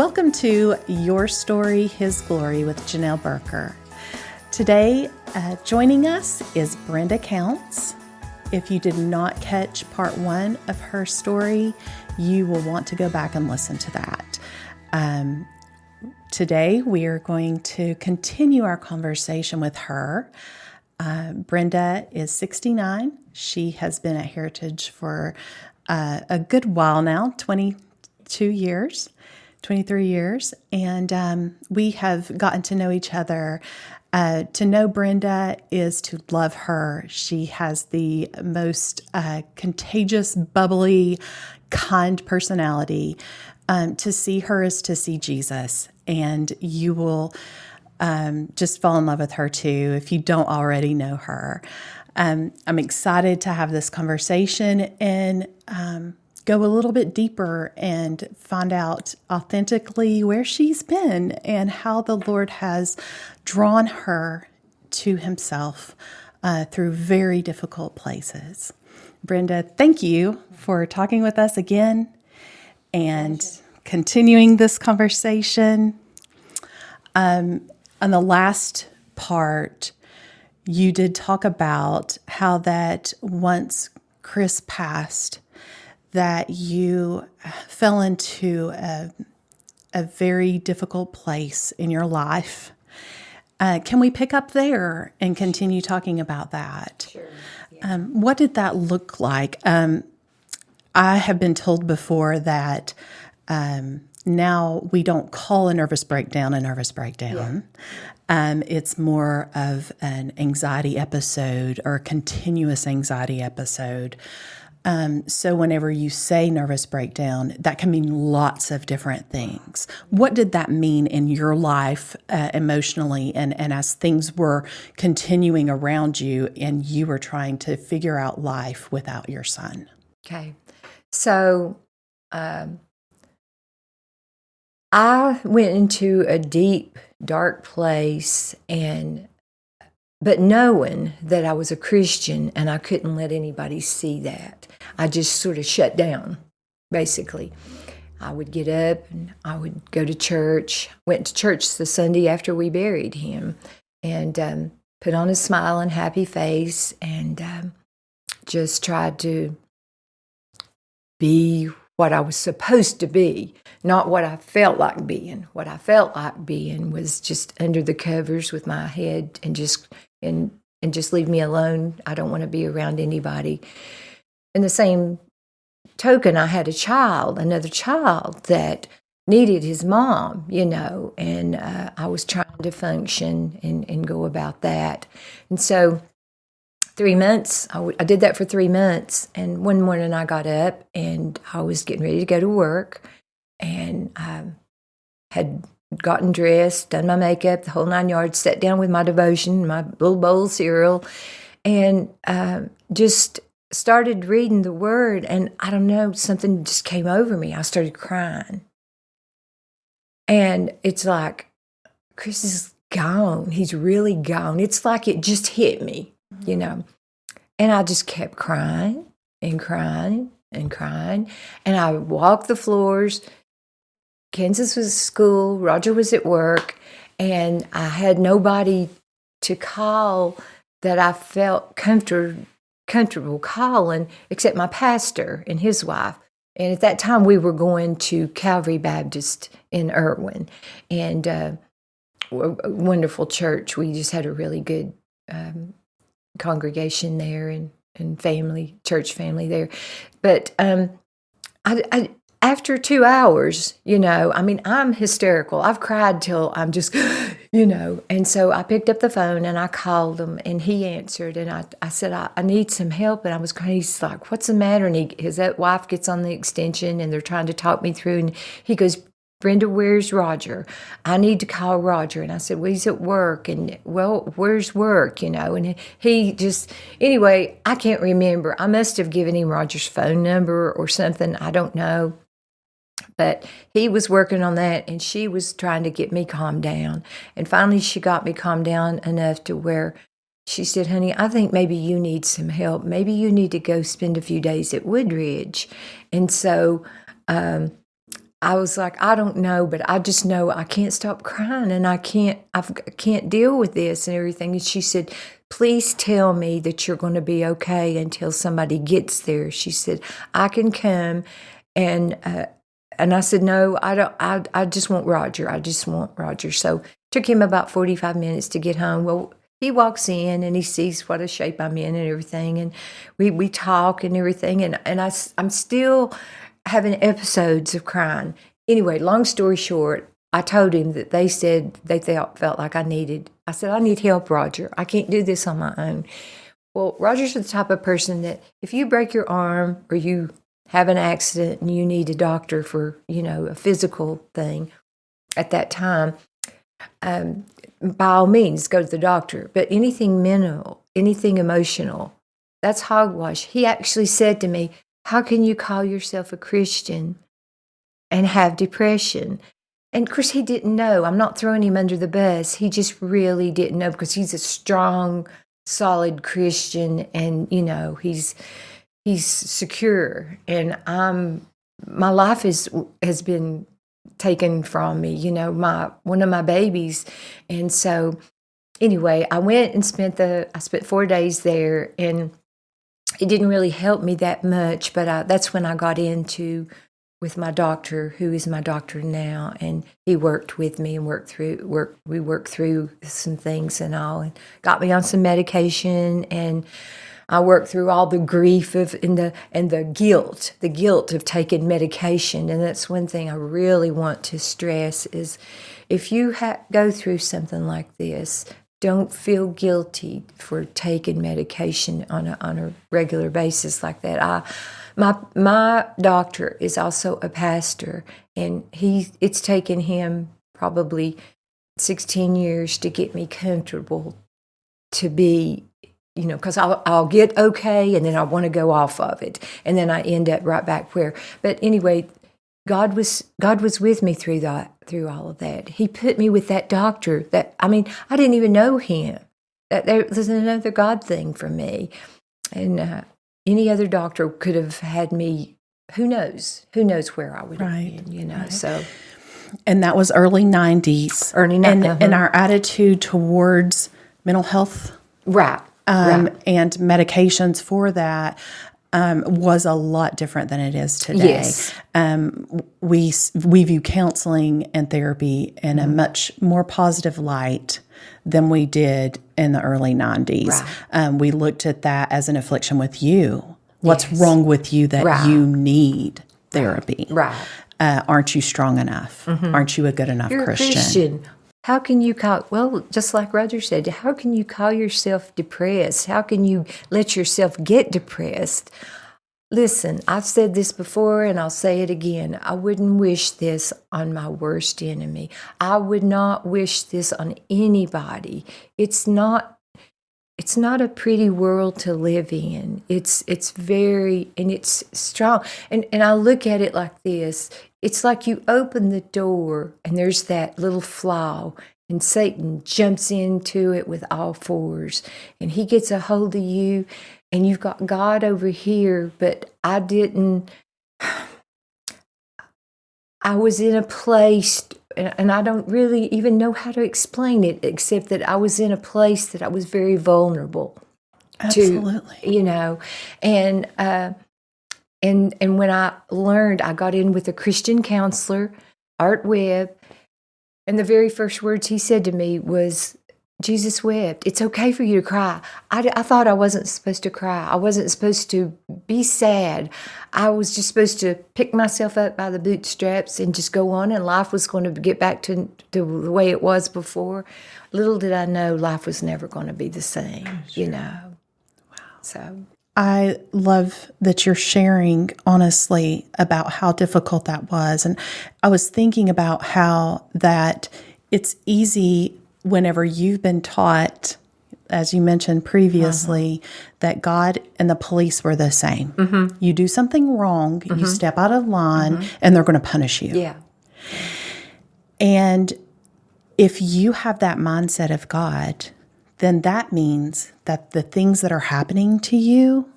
Welcome to Your Story, His Glory with Janelle Burker. Today, joining us is Brenda Counts. If you did not catch part one of her story, you will want to go back and listen to that. Today, we are going to continue our conversation with her. Brenda is 69. She has been at Heritage for a good while now, 23 years, and we have gotten to know each other. To know Brenda is to love her. She has the most contagious, bubbly, kind personality. To see her is to see Jesus, and you will just fall in love with her too if you don't already know her. I'm excited to have this conversation and go a little bit deeper and find out authentically where she's been and how the Lord has drawn her to Himself through very difficult places. Brenda, thank you for talking with us again and continuing this conversation. On the last part, you did talk about how that once Chris passed, that you fell into a very difficult place in your life. Can we pick up there and continue talking about that? Sure. Yeah. What did that look like? I have been told before that now we don't call a nervous breakdown a nervous breakdown. Yeah. It's more of an anxiety episode or a continuous anxiety episode. So whenever you say nervous breakdown, that can mean lots of different things. What did that mean in your life emotionally and as things were continuing around you and you were trying to figure out life without your son? Okay. So I went into a deep, dark place but knowing that I was a Christian and I couldn't let anybody see that, I just sort of shut down, basically. I would get up and I would go to church, went to church the Sunday after we buried him, and put on a smiling, happy face and just tried to be what I was supposed to be, not what I felt like being. What I felt like being was just under the covers with my head and just leave me alone. I don't want to be around anybody. In the same token, I had another child that needed his mom, and I was trying to function and go about that. And so 3 months, I did that for 3 months. And one morning I got up and I was getting ready to go to work, and I had gotten dressed, done my makeup, the whole 9 yards, sat down with my devotion, my little bowl of cereal, and just started reading the Word. And I don't know, something just came over me. I started crying. And it's like, Chris is gone. He's really gone. It's like it just hit me, And I just kept crying and crying and crying. And I walked the floors. Kansas was at school, Roger was at work, and I had nobody to call that I felt comfortable calling except my pastor and his wife. And at that time, we were going to Calvary Baptist in Irwin, and a wonderful church. We just had a really good congregation there and church family there. But I after 2 hours, I'm hysterical. I've cried till I'm just, And so I picked up the phone and I called him and he answered. And I said, I need some help. And I was crying. He's like, what's the matter? And his wife gets on the extension and they're trying to talk me through. And he goes, Brenda, where's Roger? I need to call Roger. And I said, well, he's at work. And, well, where's work, And he just, anyway, I can't remember. I must have given him Roger's phone number or something. I don't know. But he was working on that, and she was trying to get me calmed down. And finally, she got me calmed down enough to where she said, honey, I think maybe you need some help. Maybe you need to go spend a few days at Woodridge. And so I was like, I don't know, but I just know I can't stop crying, and I can't deal with this and everything. And she said, please tell me that you're going to be okay until somebody gets there. She said, I can come. And I said, no, I don't. I just want Roger. I just want Roger. So it took him about 45 minutes to get home. Well, he walks in and he sees what a shape I'm in and everything. And we talk and everything. And I'm still having episodes of crying. Anyway, long story short, I told him that they said they felt like I said, I need help, Roger. I can't do this on my own. Well, Roger's the type of person that if you break your arm or you have an accident and you need a doctor for, a physical thing at that time, by all means, go to the doctor. But anything mental, anything emotional, that's hogwash. He actually said to me, how can you call yourself a Christian and have depression? And of course, he didn't know. I'm not throwing him under the bus. He just really didn't know, because he's a strong, solid Christian, and he's secure. And my life has been taken from me. One of my babies, and so anyway, I went and I spent 4 days there, and it didn't really help me that much, but that's when I got into with my doctor, who is my doctor now, and he worked with me and we worked through some things and all, and got me on some medication, and I worked through all the grief and the guilt of taking medication. And that's one thing I really want to stress is, if you go through something like this, don't feel guilty for taking medication on a regular basis like that. My doctor is also a pastor, and it's taken him probably 16 years to get me comfortable to be, because I'll get okay, and then I want to go off of it, and then I end up right back where. But anyway, God was with me through all of that. He put me with that doctor I didn't even know him. There's another God thing for me. And any other doctor could have had me, who knows where I would have been, right. So. And that was early 90s. And our attitude towards mental health. Right. And medications for that was a lot different than it is today. Yes. We view counseling and therapy in a much more positive light than we did in the early 90s. Right. We looked at that as an affliction with you. What's wrong with you that you need therapy? Right. Aren't you strong enough? Aren't you a good enough You're Christian? A Christian. How can you just like Roger said, how can you call yourself depressed? How can you let yourself get depressed? Listen, I've said this before, and I'll say it again. I wouldn't wish this on my worst enemy. I would not wish this on anybody. It's not a pretty world to live in. It's very, and it's strong. And I look at it like this. It's like you open the door and there's that little flaw, and Satan jumps into it with all fours, and he gets a hold of you, and you've got God over here, but I was in a place, and I don't really even know how to explain it, except that I was in a place that I was very vulnerable. Absolutely. And when I learned, I got in with a Christian counselor, Art Webb, and the very first words he said to me was, Jesus wept. It's okay for you to cry. I thought I wasn't supposed to cry. I wasn't supposed to be sad. I was just supposed to pick myself up by the bootstraps and just go on, and life was going to get back to the way it was before. Little did I know life was never going to be the same, Wow. So I love that you're sharing honestly about how difficult that was. And I was thinking about how that it's easy whenever you've been taught, as you mentioned previously, that God and the police were the same. You do something wrong, you step out of line, and they're going to punish you. Yeah. And if you have that mindset of God, then that means that the things that are happening to you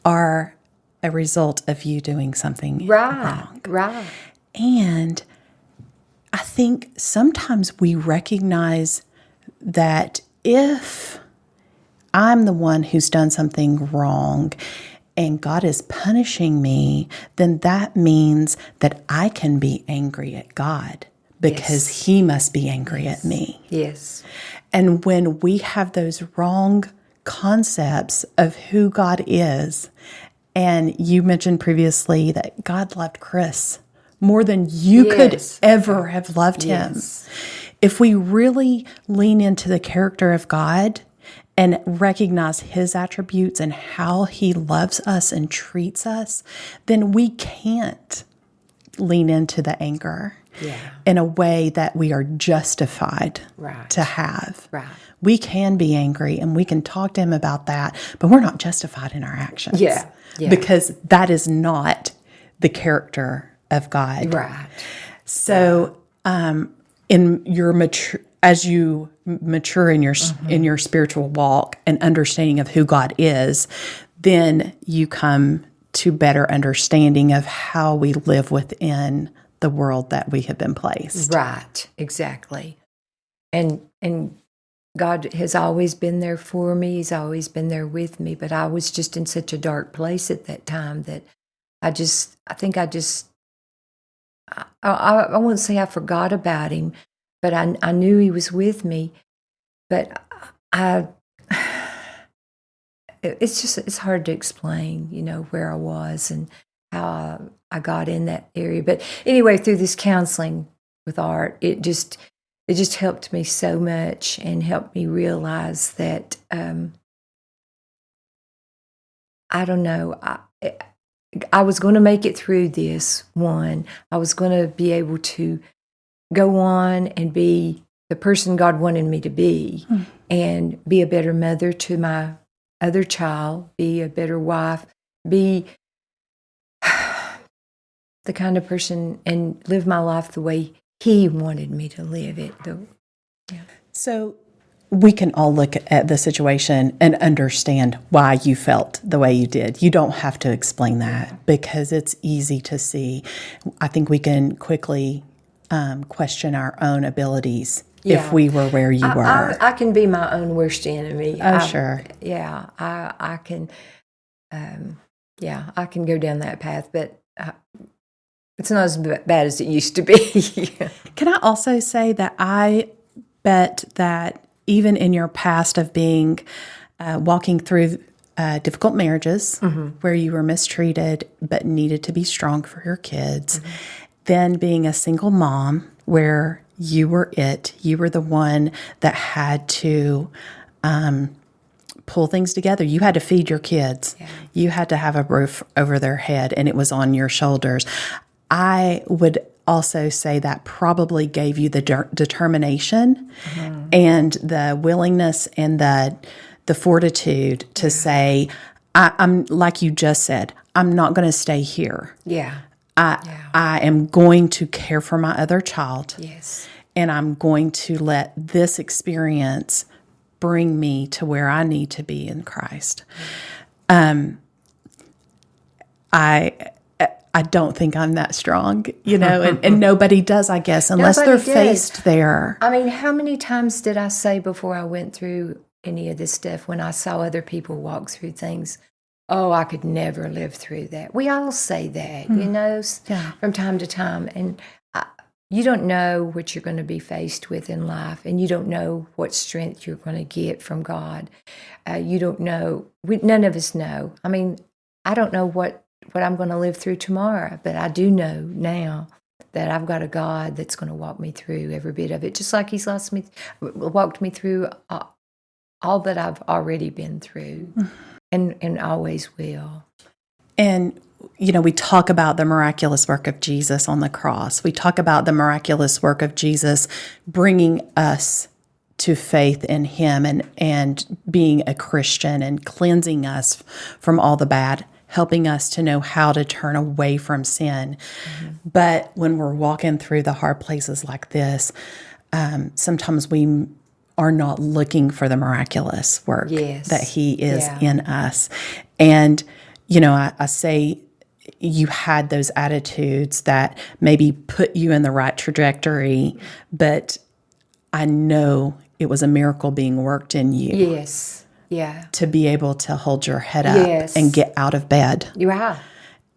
are a result of you doing something wrong. Right. And I think sometimes we recognize that if I'm the one who's done something wrong and God is punishing me, then that means that I can be angry at God because He must be angry at me. Yes. And when we have those wrong concepts of who God is, and you mentioned previously that God loved Chris more than you could ever have loved him. If we really lean into the character of God and recognize His attributes and how He loves us and treats us, then we can't lean into the anger in a way that we are justified to have. We can be angry and we can talk to Him about that, but we're not justified in our actions. Because that is not the character of God. So, in your as you mature in your spiritual walk and understanding of who God is, then you come to better understanding of how we live within the world that we have been placed. Right, exactly. And God has always been there for me. He's always been there with me. But I was just in such a dark place at that time that I won't say I forgot about Him, but I knew He was with me. But it's hard to explain, where I was and how I got in that area. But anyway, through this counseling with Art, it just helped me so much and helped me realize that, I don't know, I was going to make it through this one. I was going to be able to go on and be the person God wanted me to be and be a better mother to my other child, be a better wife, be the kind of person and live my life the way He wanted me to live it. So we can all look at the situation and understand why you felt the way you did. You don't have to explain that because it's easy to see. I think we can quickly question our own abilities if we were where you were. I can be my own worst enemy. Sure. Yeah, I can. I can go down that path, but it's not as bad as it used to be. Can I also say that I bet that even in your past of being walking through difficult marriages where you were mistreated but needed to be strong for your kids, then being a single mom where you were the one that had to pull things together. You had to feed your kids. You had to have a roof over their head, and it was on your shoulders. I would also say that probably gave you the determination and the willingness and the fortitude to say, I'm like you just said, I'm not going to stay here. I am going to care for my other child. And I'm going to let this experience bring me to where I need to be in Christ. I don't think I'm that strong, and nobody does, I guess, unless they're faced there. I mean, how many times did I say before I went through any of this stuff when I saw other people walk through things, oh, I could never live through that. We all say that, from time to time. And you don't know what you're going to be faced with in life, and you don't know what strength you're going to get from God. You don't know. None of us know. I mean, I don't know what I'm going to live through tomorrow, but I do know now that I've got a God that's going to walk me through every bit of it, just like He's walked me through all that I've already been through, and always will. And we talk about the miraculous work of Jesus on the cross. We talk about the miraculous work of Jesus bringing us to faith in Him and being a Christian and cleansing us from all the bad, helping us to know how to turn away from sin. But when we're walking through the hard places like this, sometimes we are not looking for the miraculous work that He is in us. And, I say, you had those attitudes that maybe put you in the right trajectory, but I know it was a miracle being worked in you Yes. Yeah. to be able to hold your head up Yes. and get out of bed. Yeah.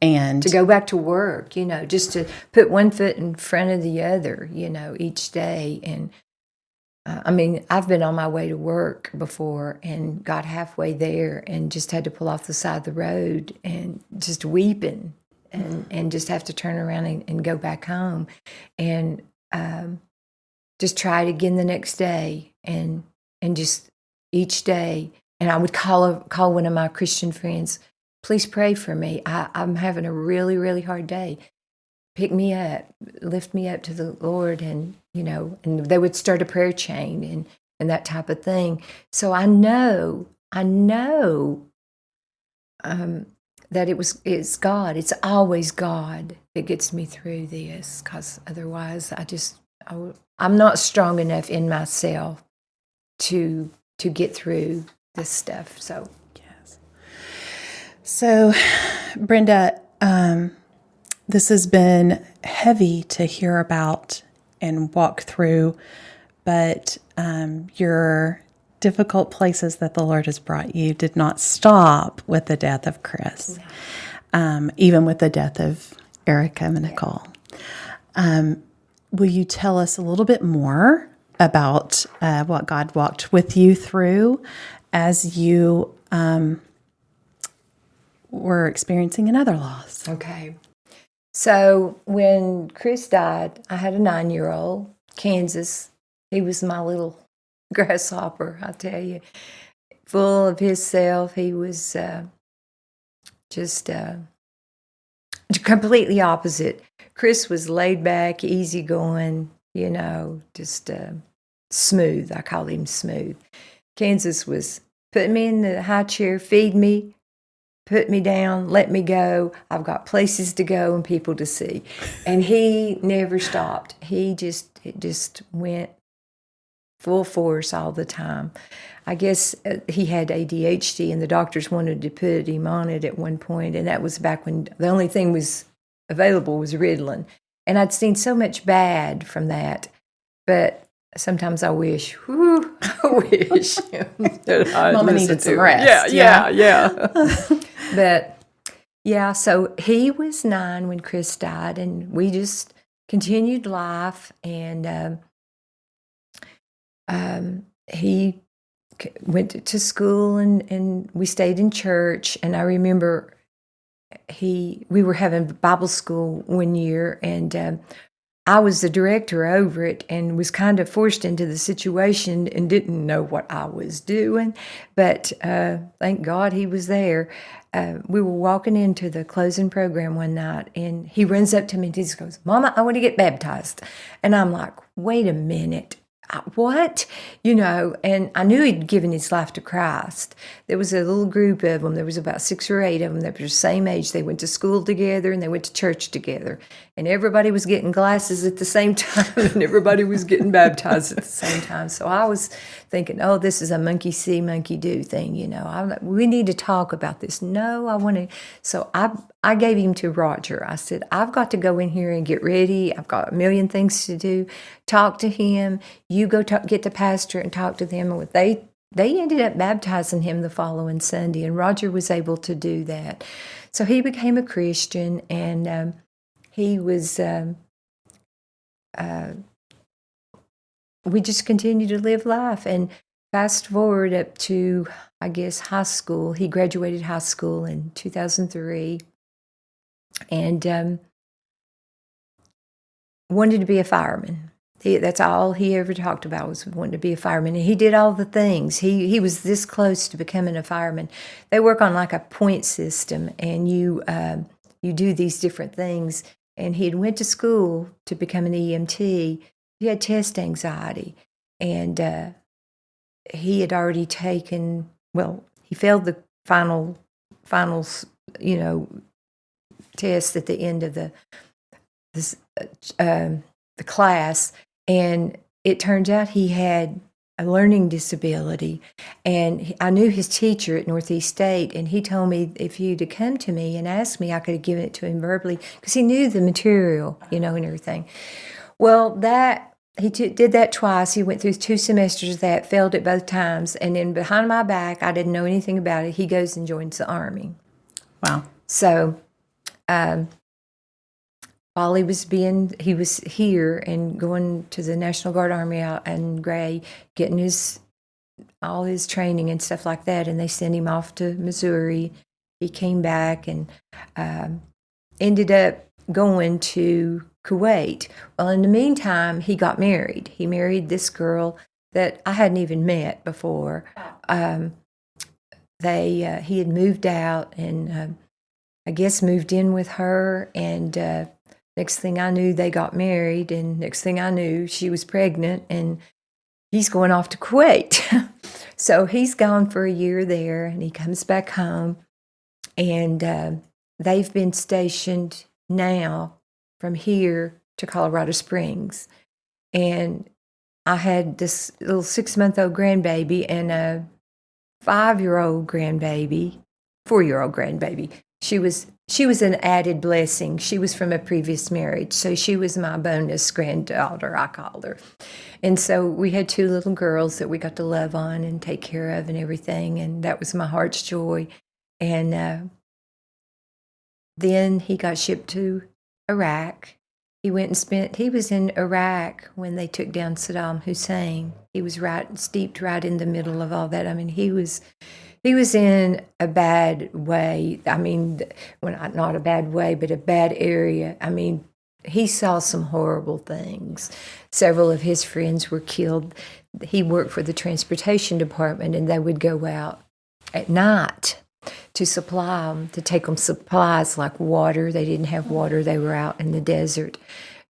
And To go back to work, just to put one foot in front of the other, each day. And I've been on my way to work before and got halfway there and just had to pull off the side of the road and just weeping and just have to turn around and go back home and just try it again the next day and just each day. And I would call one of my Christian friends, please pray for me. I'm having a really, really hard day. Pick me up, lift me up to the Lord, and and they would start a prayer chain and that type of thing. So I know that it's God. It's always God that gets me through this, because otherwise I'm not strong enough in myself to get through this stuff. So yes. So, Brenda, this has been heavy to hear about and walk through, but your difficult places that the Lord has brought you did not stop with the death of Chris, even with the death of Erica and Nicole. Will you tell us a little bit more about what God walked with you through as you were experiencing another loss? Okay. So when Chris died, I had a 9-year-old, Kansas. He was my little grasshopper, I tell you, full of himself. He was just completely opposite. Chris was laid back, easygoing, just smooth. I call him smooth. Kansas was putting me in the high chair, feed me, put me down, let me go. I've got places to go and people to see. And he never stopped. It just went full force all the time. I guess he had ADHD, and the doctors wanted to put him on it at one point, and that was back when the only thing was available was Ritalin. And I'd seen so much bad from that, but sometimes I wish that I'd Mama listened needed to some him. rest. Yeah. But yeah, so he was 9 when Chris died, and we just continued life. And he went to school, and we stayed in church. And I remember we were having Bible school one year, and I was the director over it and was kind of forced into the situation and didn't know what I was doing. But thank God he was there. We were walking into the closing program one night, and he runs up to me and just goes, "Mama, I want to get baptized." And I'm like, wait a minute. What? And I knew he'd given his life to Christ. There was a little group of them. There was about 6 or 8 of them that were the same age. They went to school together and they went to church together. And everybody was getting glasses at the same time, and everybody was getting baptized at the same time. So I was thinking, oh, this is a monkey see, monkey do thing. I'm like, we need to talk about this. No, I want to. So I gave him to Roger. I said, I've got to go in here and get ready. I've got a million things to do. Talk to him. You go get the pastor and talk to them. And they ended up baptizing him the following Sunday, and Roger was able to do that. So he became a Christian, and he was, we just continued to live life. And fast forward up to, I guess, high school. He graduated high school in 2003 and wanted to be a fireman. That's all he ever talked about, was wanting to be a fireman. And he did all the things. He was this close to becoming a fireman. They work on like a point system, and you do these different things. And he had went to school to become an EMT. He had test anxiety, and he had already taken. Well, he failed the finals, test at the end of the class, and it turns out he had a learning disability. And I knew his teacher at Northeast State, and he told me if you'd have come to me and asked me, I could have given it to him verbally because he knew the material, and everything. Well, he did that twice. He went through 2 semesters of that, failed it both times, and then behind my back, I didn't know anything about it. He goes and joins the Army. Wow. So while he was here and going to the National Guard Army out in Gray, getting all his training and stuff like that, and they sent him off to Missouri. He came back and ended up going to Kuwait. Well, in the meantime, he got married. He married this girl that I hadn't even met before. He had moved out and I guess moved in with her, and next thing I knew, they got married, and next thing I knew, she was pregnant, and he's going off to Kuwait. So he's gone for a year there, and he comes back home, and they've been stationed now from here to Colorado Springs. And I had this little 6-month-old grandbaby and a 5-year-old grandbaby, 4-year-old grandbaby. She was an added blessing. She was from a previous marriage, so she was my bonus granddaughter, I called her. And so we had 2 little girls that we got to love on and take care of and everything, and that was my heart's joy. And then he got shipped to Iraq. He was in Iraq when they took down Saddam Hussein. He was steeped right in the middle of all that. I mean, he was in a bad way. I mean, not a bad way, but a bad area. I mean, he saw some horrible things. Several of his friends were killed. He worked for the transportation department, and they would go out at night to supply them, to take them supplies like water. They didn't have water. They were out in the desert.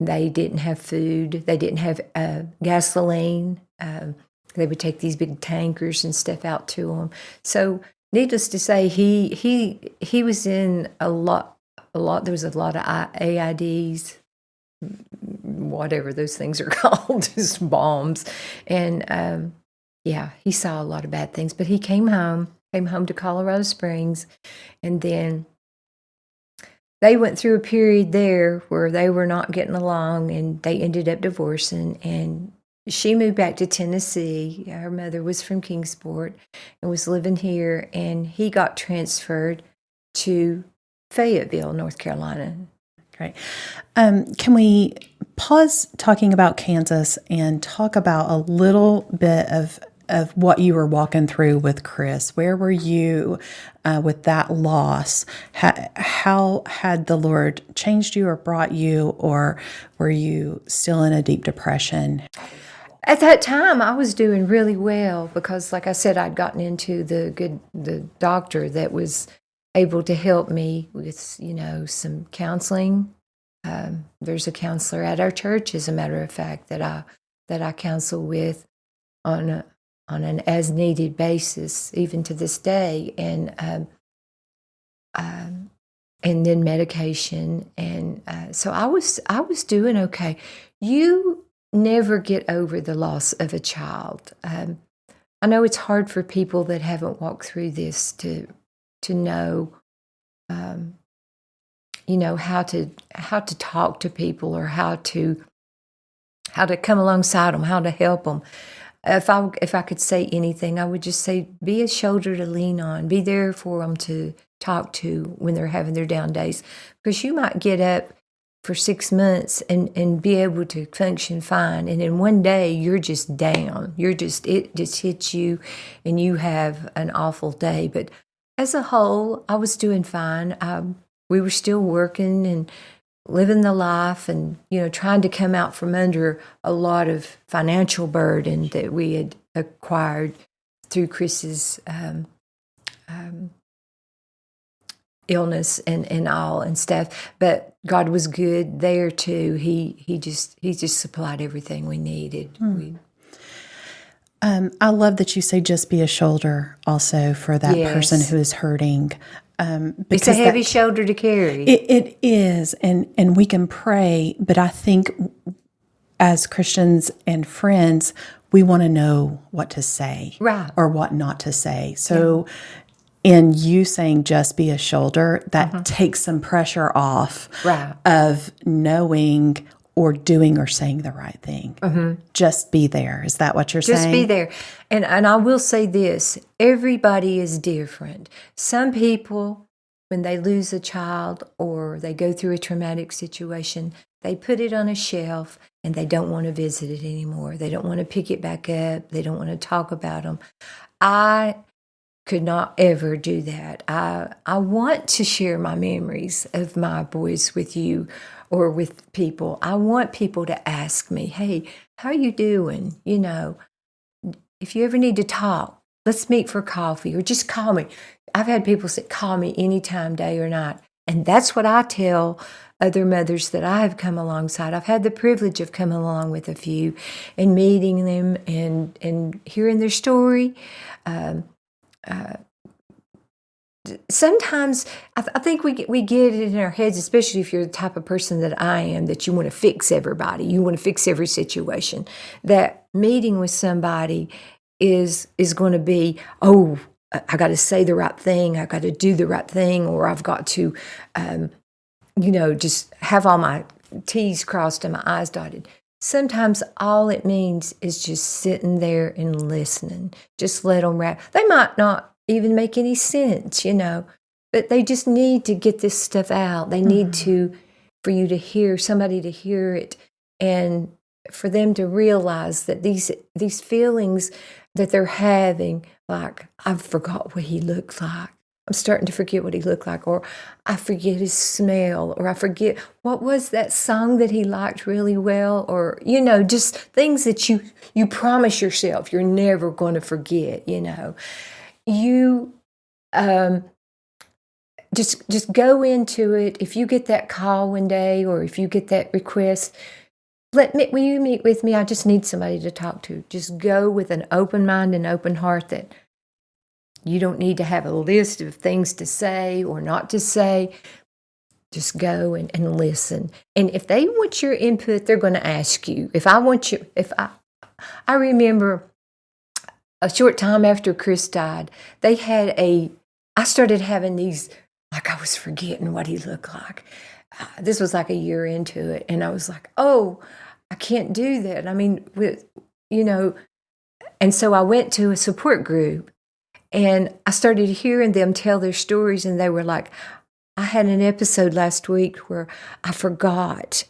They didn't have food. They didn't have gasoline. They would take these big tankers and stuff out to them. So, needless to say, he was in a lot. There was a lot of AIDs, whatever those things are called, just bombs, and he saw a lot of bad things. But he came home to Colorado Springs, and then they went through a period there where they were not getting along, and they ended up divorcing, and she moved back to Tennessee. Her mother was from Kingsport and was living here, and he got transferred to Fayetteville, North Carolina. Great. Can we pause talking about Kansas and talk about a little bit of what you were walking through with Chris? Where were you with that loss? How had the Lord changed you or brought you, or were you still in a deep depression? At that time, I was doing really well because, like I said, I'd gotten into the doctor that was able to help me with, some counseling. There's a counselor at our church, as a matter of fact, that I counsel with on an as needed basis, even to this day, and then medication, and so I was doing okay. You never get over the loss of a child. I know it's hard for people that haven't walked through this to know, how to talk to people, or how to come alongside them, how to help them. If I could say anything, I would just say, be a shoulder to lean on. Be there for them to talk to when they're having their down days, because you might get up for 6 months and be able to function fine, and then one day you're just down. It just hits you, and you have an awful day. But as a whole, I was doing fine. We were still working and living the life, and trying to come out from under a lot of financial burden that we had acquired through Chris's illness and all and stuff. But God was good there too. He just supplied everything we needed. I love that you say just be a shoulder also for that person who is hurting. It's a heavy shoulder to carry. It is, and we can pray, but I think as Christians and friends, we want to know what to say Right. or what not to say. So in you saying just be a shoulder, that takes some pressure off Right. of knowing or doing or saying the right thing. Just be there. Is that what you're saying? Just be there. And I will say this, everybody is different. Some people, when they lose a child or they go through a traumatic situation, they put it on a shelf and they don't want to visit it anymore. They don't want to pick it back up. They don't want to talk about them. I could not ever do that. I want to share my memories of my boys with you or with people. I want people to ask me, hey, how are you doing? You know, if you ever need to talk, let's meet for coffee or just call me. I've had people say, call me anytime, day or night. And that's what I tell other mothers that I have come alongside. I've had the privilege of coming along with a few and meeting them and hearing their story. Sometimes I think we get it in our heads, especially if you're the type of person that I am, that you want to fix everybody. You want to fix every situation. That meeting with somebody is going to be, oh, I got to say the right thing. I got to do the right thing, or I've got to, just have all my T's crossed and my I's dotted. Sometimes all it means is just sitting there and listening. Just let them rap. They might not even make any sense, but they just need to get this stuff out. They need for you to hear, somebody to hear it, and for them to realize that these feelings that they're having, like, I forgot what he looked like. I'm starting to forget what he looked like, or I forget his smell, or I forget what was that song that he liked really well, or, just things that you promise yourself you're never going to forget, You just go into it. If you get that call one day, or if you get that request, will you meet with me? I just need somebody to talk to. Just go with an open mind and open heart, that you don't need to have a list of things to say or not to say. Just go and listen. And if they want your input, they're going to ask you. I remember a short time after Chris died, I started having these, like, I was forgetting what he looked like. This was like a year into it. And I was like, oh, I can't do that. I mean, and so I went to a support group and I started hearing them tell their stories. And they were like, I had an episode last week where I forgot.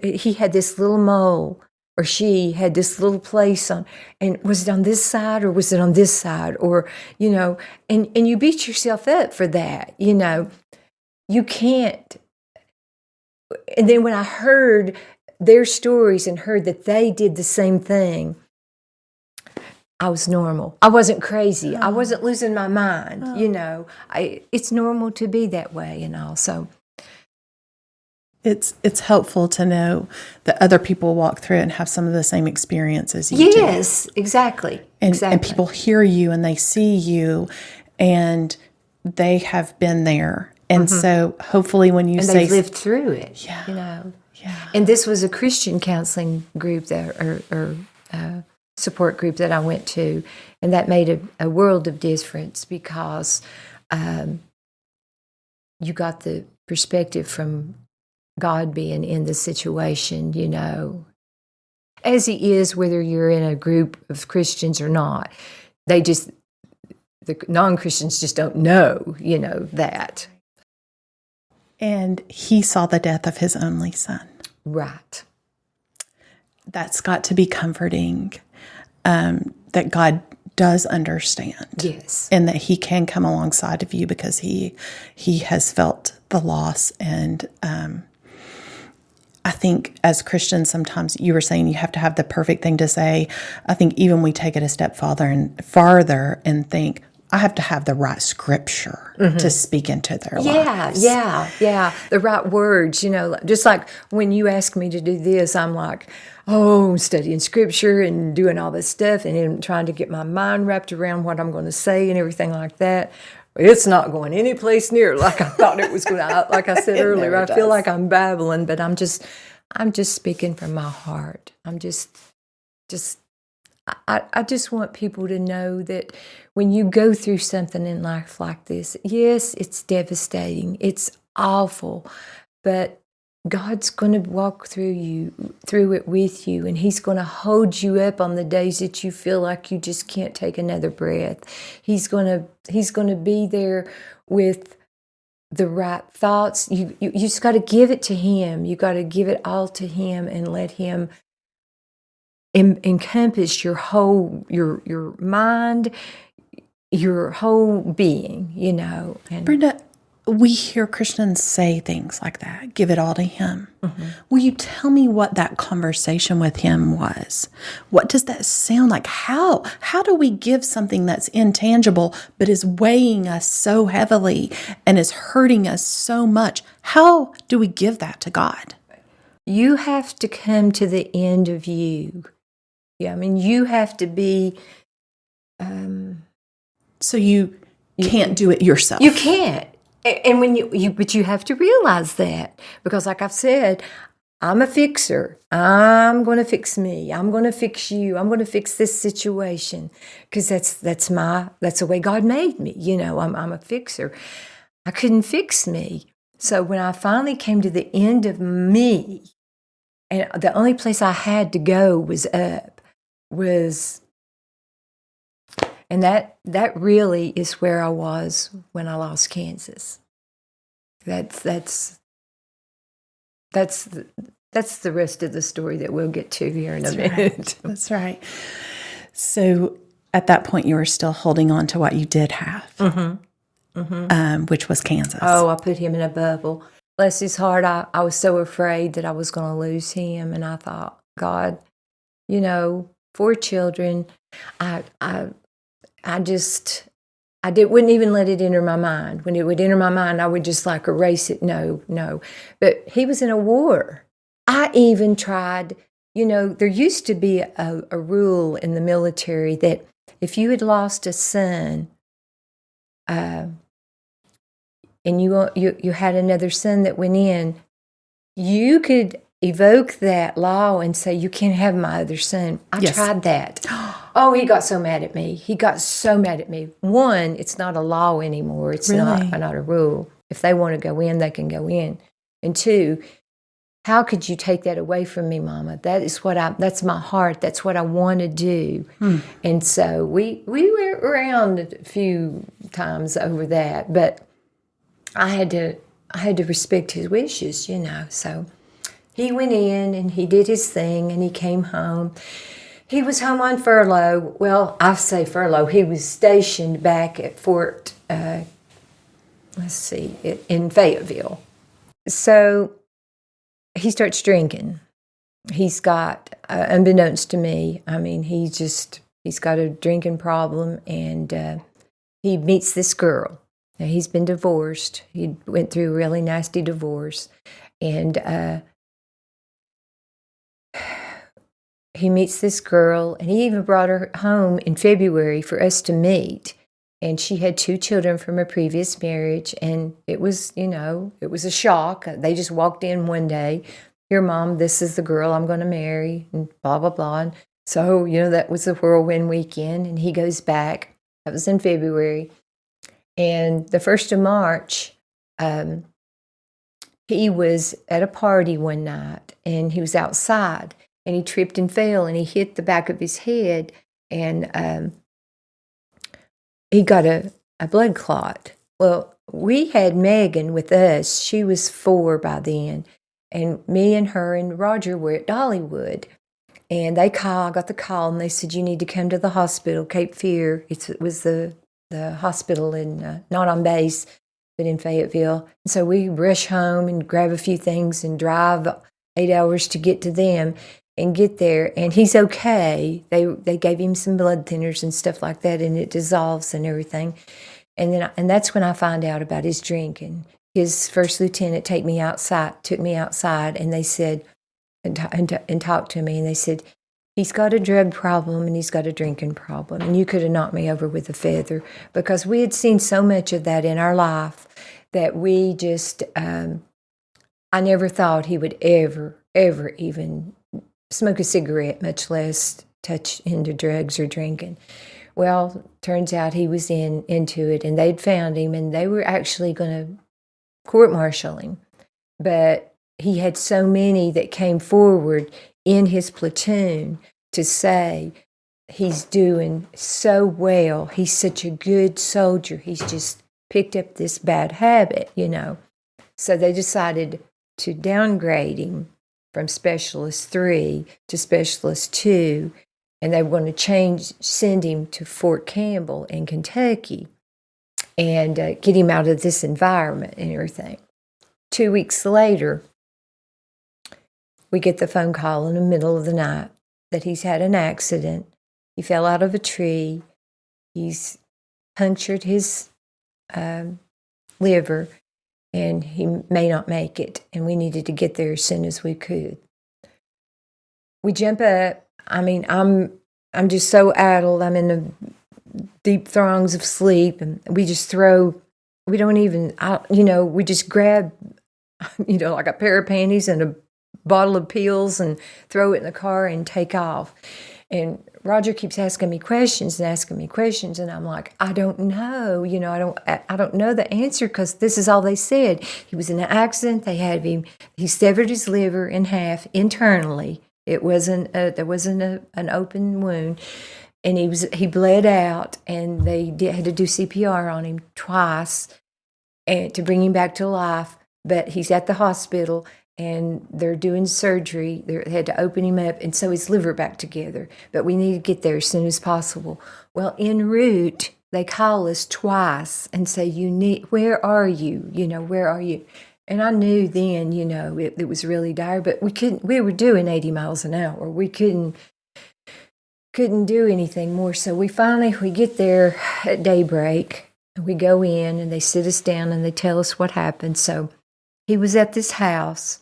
He had this little mole, or she had this little place on, and was it on this side or was it on this side? Or, and you beat yourself up for that, you can't. And then when I heard their stories and heard that they did the same thing, I was normal. I wasn't crazy. I wasn't losing my mind, it's normal to be that way and all. So it's helpful to know that other people walk through it and have some of the same experiences you do. Yes, exactly. And people hear you and they see you and they have been there. And so hopefully when you say... they've lived through it, Yeah. And this was a Christian counseling group or support group that I went to. And that made a world of difference, because you got the perspective from God being in the situation, as he is, whether you're in a group of Christians or not. The non-Christians just don't know, that. And he saw the death of his only son. Right. That's got to be comforting, that God does understand. Yes. And that he can come alongside of you because he has felt the loss. And I think as Christians, sometimes you were saying you have to have the perfect thing to say. I think even we take it a step farther and think, I have to have the right scripture to speak into their lives. Yeah. The right words, just like when you ask me to do this, I'm like, oh, studying scripture and doing all this stuff and then trying to get my mind wrapped around what I'm going to say and everything like that. It's not going any place near like I thought it was going to. Like I said earlier, I feel like I'm babbling, but I'm just speaking from my heart. I'm just I just want people to know that when you go through something in life like this, yes, it's devastating, it's awful, but God's going to walk through it with you, and He's going to hold you up on the days that you feel like you just can't take another breath. He's going to be there with the right thoughts. You just got to give it to Him. You got to give it all to Him and let Him encompass your whole your mind, your whole being. And Brenda, we hear Christians say things like that, give it all to Him. Will you tell me what that conversation with Him was? What does that sound like? How do we give something that's intangible but is weighing us so heavily and is hurting us so much? How do we give that to God? you have to come to the end of you. Yeah, I mean, you have to be. So you can't do it yourself. You can't. And when but you have to realize that, because like I've said, I'm a fixer. I'm going to fix me. I'm going to fix you. I'm going to fix this situation, because that's the way God made me. I'm a fixer. I couldn't fix me. So when I finally came to the end of me, and the only place I had to go was up, and that really is where I was when I lost Kansas. That's the rest of the story that we'll get to here in a minute. Right. That's right. So at that point, you were still holding on to what you did have, which was Kansas. Oh, I put him in a bubble. Bless his heart, I was so afraid that I was going to lose him, and I thought, God, 4 children, wouldn't even let it enter my mind. When it would enter my mind, I would just erase it. No. But he was in a war. I even tried, there used to be a rule in the military that if you had lost a son, and you had another son that went in, you could evoke that law and say, you can't have my other son. I tried that. Oh, he got so mad at me. One, it's not a law anymore. It's Really? not a rule. If they want to go in, they can go in. And 2, how could you take that away from me, Mama? That's my heart. That's what I want to do. And so we went around a few times over that, but I had to respect his wishes, So he went in and he did his thing and he came home. He was home on furlough. Well, I say furlough. He was stationed back at Fort, in Fayetteville. So he starts drinking. He's got, unbeknownst to me, he's got a drinking problem, and he meets this girl. Now, he's been divorced. He went through a really nasty divorce, and he meets this girl, and he even brought her home in February for us to meet. And she had 2 children from a previous marriage, and it was a shock. They just walked in one day, "Here, Mom, this is the girl I'm going to marry," and blah, blah, blah. And so, that was a whirlwind weekend, and he goes back. That was in February. And the 1st of March, he was at a party one night, and he was outside. And he tripped and fell, and he hit the back of his head, and he got a blood clot. Well, we had Megan with us. She was 4 by then, and me and her and Roger were at Dollywood. And I got the call, and they said, "You need to come to the hospital, Cape Fear." It was the hospital in, not on base, but in Fayetteville. And so we rush home and grab a few things and drive 8 hours to get to them. And get there, and he's okay. They gave him some blood thinners and stuff like that, and it dissolves and everything. And that's when I find out about his drinking. His first lieutenant took me outside, and they said, and talked to me, and they said, "He's got a drug problem and he's got a drinking problem, and you could have knocked me over with a feather," because we had seen so much of that in our life that we just, I never thought he would ever even smoke a cigarette, much less touch into drugs or drinking. Well, turns out he was into it, and they'd found him, and they were actually going to court-martial him. But he had so many that came forward in his platoon to say, he's doing so well. He's such a good soldier. He's just picked up this bad habit, So they decided to downgrade him from Specialist 3 to Specialist 2, and they were going to send him to Fort Campbell in Kentucky and get him out of this environment and everything. 2 weeks later, we get the phone call in the middle of the night that he's had an accident. He fell out of a tree. He's punctured his liver, and he may not make it, and we needed to get there as soon as we could. We jump up. I'm just so addled. I'm in the deep throngs of sleep, and we just we don't even, we just grab, like a pair of panties and a bottle of pills and throw it in the car and take off. And Roger keeps asking me questions, and I'm like, I don't know, I don't know the answer because this is all they said. He was in an accident. He severed his liver in half internally. There wasn't an open wound, and he bled out, and they had to do CPR on him twice, and to bring him back to life. But he's at the hospital, and they're doing surgery. They had to open him up, and sew his liver back together. But we need to get there as soon as possible. Well, en route, they call us twice and say, where are you? Where are you? And I knew then, it was really dire, but we were doing 80 miles an hour. We couldn't do anything more. So we get there at daybreak, and we go in, and they sit us down, and they tell us what happened. So he was at this house.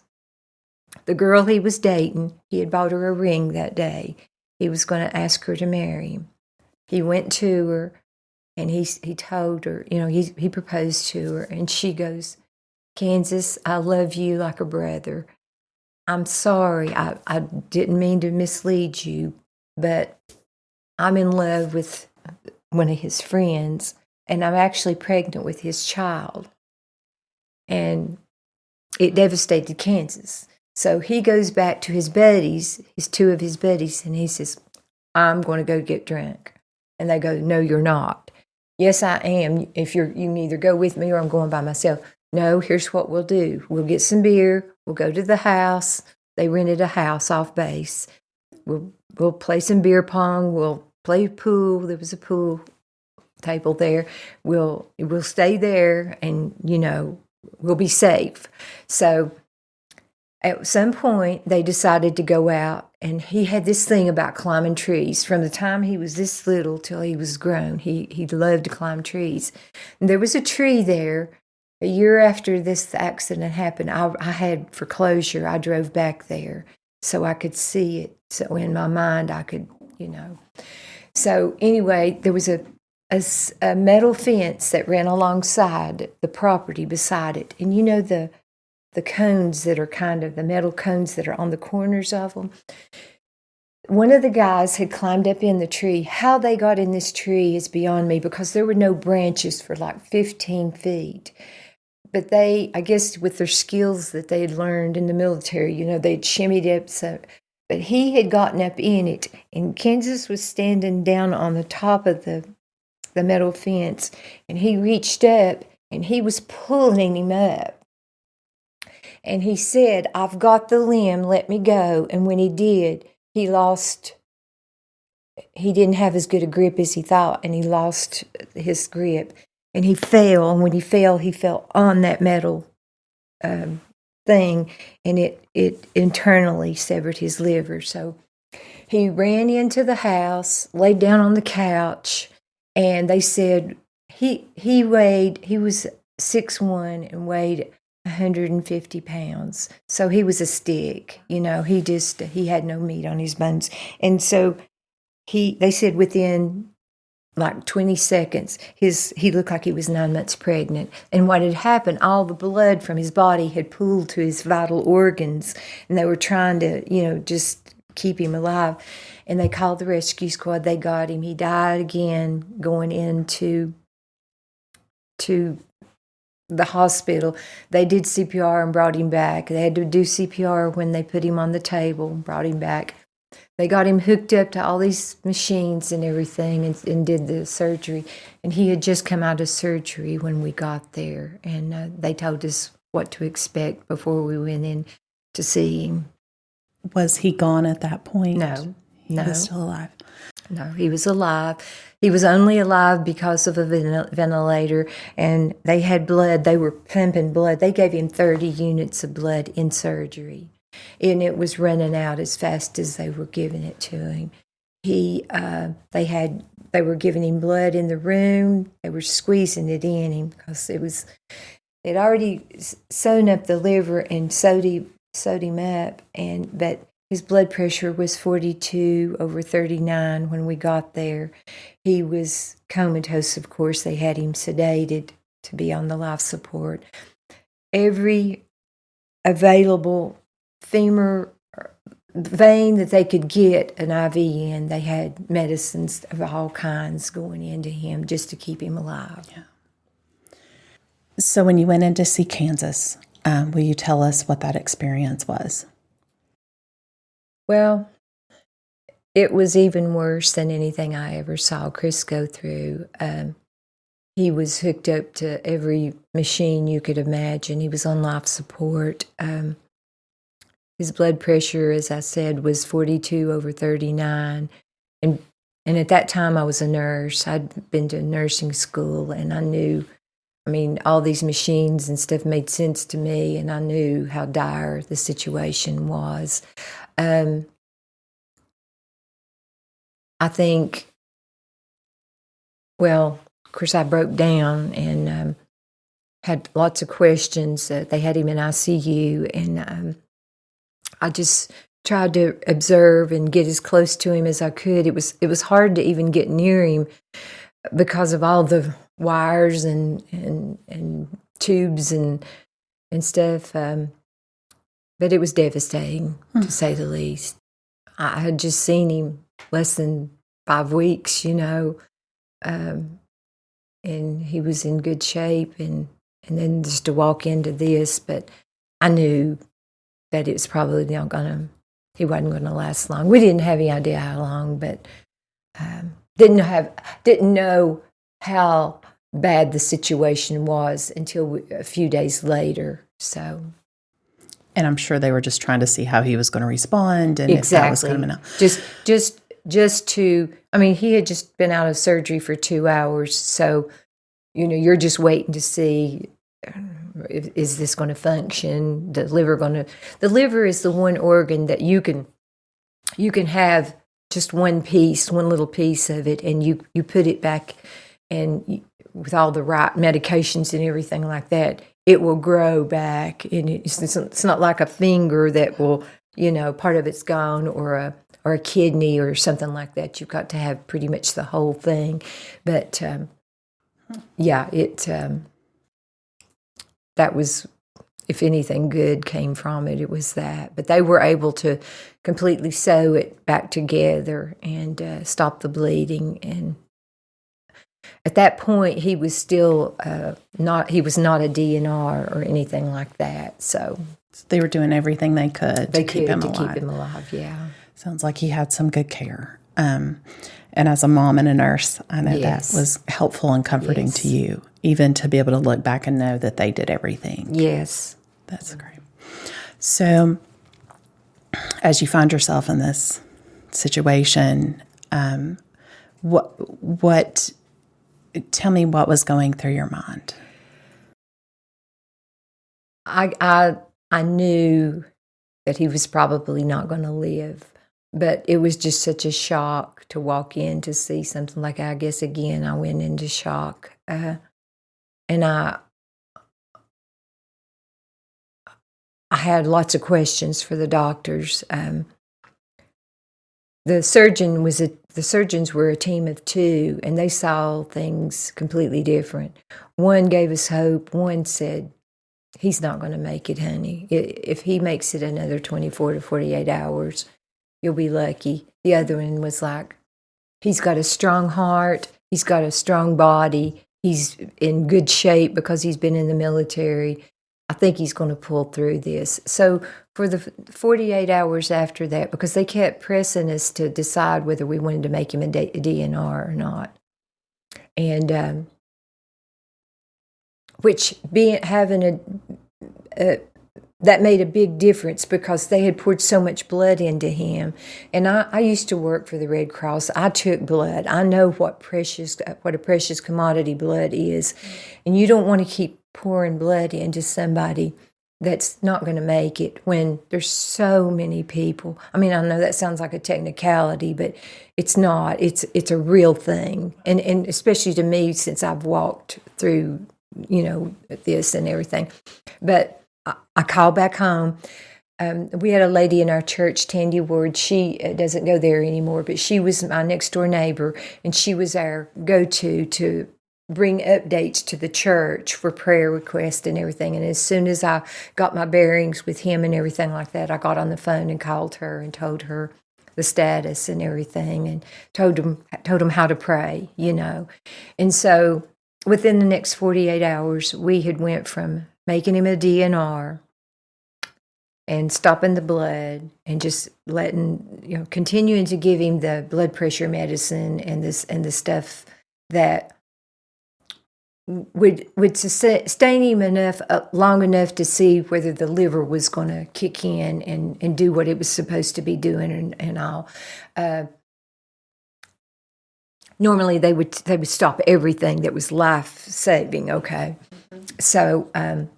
The girl he was dating, he had bought her a ring that day. He was going to ask her to marry him. He went to her, and he told her, he proposed to her, and she goes, Kansas, I love you like a brother. I'm sorry, I didn't mean to mislead you, but I'm in love with one of his friends, and I'm actually pregnant with his child. And it devastated Kansas. So he goes back to his buddies, two of his buddies, and he says, I'm going to go get drunk. And they go, no, you're not. Yes, I am. You can either go with me or I'm going by myself. No, here's what we'll do. We'll get some beer. We'll go to the house. They rented a house off base. We'll play some beer pong. We'll play pool. There was a pool table there. We'll stay there, and, we'll be safe. So at some point, they decided to go out, and he had this thing about climbing trees. From the time he was this little till he was grown, he loved to climb trees. And there was a tree there. A year after this accident happened, I had foreclosure. I drove back there so I could see it. So in my mind, I could, So anyway, there was a metal fence that ran alongside the property beside it. And the cones that are the metal cones that are on the corners of them. One of the guys had climbed up in the tree. How they got in this tree is beyond me, because there were no branches for like 15 feet. But they, I guess with their skills that they had learned in the military, they'd shimmied up. So, but he had gotten up in it, and Kansas was standing down on the top of the metal fence, and he reached up, and he was pulling him up. And he said, I've got the limb, let me go. And when he did, he didn't have as good a grip as he thought, and he lost his grip. And he fell, and when he fell on that metal thing, and it internally severed his liver. So he ran into the house, laid down on the couch, and they said he was 6'1" and weighed 150 pounds. So he was a stick, he had no meat on his bones. And so they said within like 20 seconds, he looked like he was 9 months pregnant. And what had happened, all the blood from his body had pooled to his vital organs, and they were trying to, just keep him alive. And they called the rescue squad. They got him. He died again going into the hospital. They did CPR and brought him back. They had to do CPR when they put him on the table and brought him back. They got him hooked up to all these machines and everything and did the surgery. And he had just come out of surgery when we got there. And they told us what to expect before we went in to see him. Was he gone at that point? No. He was still alive. No, he was alive. He was only alive because of a ventilator, and they had blood. They were pumping blood. They gave him 30 units of blood in surgery, and it was running out as fast as they were giving it to him. They were giving him blood in the room. They were squeezing it in him because it already sewn up the liver and sewed him up, but his blood pressure was 42/39 when we got there. He was comatose, of course. They had him sedated to be on the life support. Every available femur vein that they could get an IV in, they had medicines of all kinds going into him just to keep him alive. Yeah. So when you went in to see Kansas, will you tell us what that experience was? Well, it was even worse than anything I ever saw Chris go through. He was hooked up to every machine you could imagine. He was on life support. His blood pressure, as I said, was 42/39. And at that time, I was a nurse. I'd been to nursing school, and I knew, all these machines and stuff made sense to me, and I knew how dire the situation was. I think, of course, I broke down and had lots of questions. They had him in ICU, and I just tried to observe and get as close to him as I could. It was hard to even get near him because of all the wires and tubes and stuff. But it was devastating, to say the least. I had just seen him less than 5 weeks, and he was in good shape, and then just to walk into this, but I knew that it was probably he wasn't going to last long. We didn't have any idea how long, but didn't know how bad the situation was until a few days later. So. And I'm sure they were just trying to see how he was going to respond and exactly. if that was coming out. Just to, he had just been out of surgery for 2 hours, so, you're just waiting to see, is this going to function? The liver is the one organ that you can have just one little piece of it, and you put it back, and with all the right medications and everything like that, it will grow back, and it's not like a finger that will, part of it's gone, or a kidney or something like that. You've got to have pretty much the whole thing. But that was, if anything good came from it, it was that. But they were able to completely sew it back together and stop the bleeding. And at that point, he was still not a DNR or anything like that. So they were doing everything they could to keep him alive. Yeah. Sounds like he had some good care. And as a mom and a nurse, I know that was helpful and comforting to you, even to be able to look back and know that they did everything. Yes. That's great. So as you find yourself in this situation, tell me what was going through your mind. I knew that he was probably not going to live, but it was just such a shock to walk in to see something like, I guess, again, I went into shock. And I had lots of questions for the doctors. The surgeons were a team of 2, and they saw things completely different. One gave us hope. One said, he's not going to make it, honey. If he makes it another 24 to 48 hours, you'll be lucky. The other one was like, he's got a strong heart, he's got a strong body, he's in good shape because he's been in the military. I think he's going to pull through this. So for the 48 hours after that, because they kept pressing us to decide whether we wanted to make him a DNR or not, and which having that made a big difference because they had poured so much blood into him. And I used to work for the Red Cross. I took blood. I know what a precious commodity blood is. And you don't want to keep pouring blood into somebody that's not going to make it when there's so many people. I mean, I know that sounds like a technicality, but it's not. It's a real thing. And especially to me, since I've walked through, this and everything. But I called back home. We had a lady in our church, Tandy Ward. She doesn't go there anymore, but she was my next door neighbor, and she was our go-to to bring updates to the church for prayer requests and everything. And as soon as I got my bearings with him and everything like that, I got on the phone and called her and told her the status and everything, and told him how to pray, And so within the next 48 hours, we had went from making him a DNR and stopping the blood and just continuing to give him the blood pressure medicine and the stuff that would sustain him enough, long enough to see whether the liver was going to kick in and do what it was supposed to be doing and all. Normally they would stop everything that was life-saving, okay? So, and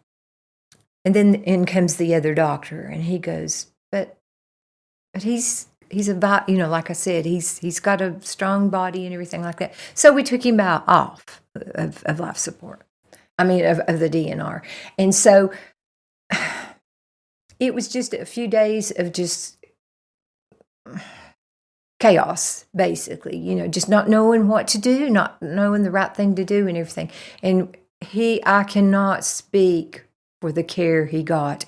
then in comes the other doctor, and he goes, but he's like I said, he's got a strong body and everything like that. So we took him off of life support. I mean, of the DNR. And so it was just a few days of just chaos, basically, just not knowing what to do, not knowing the right thing to do and everything. And I cannot speak for the care he got.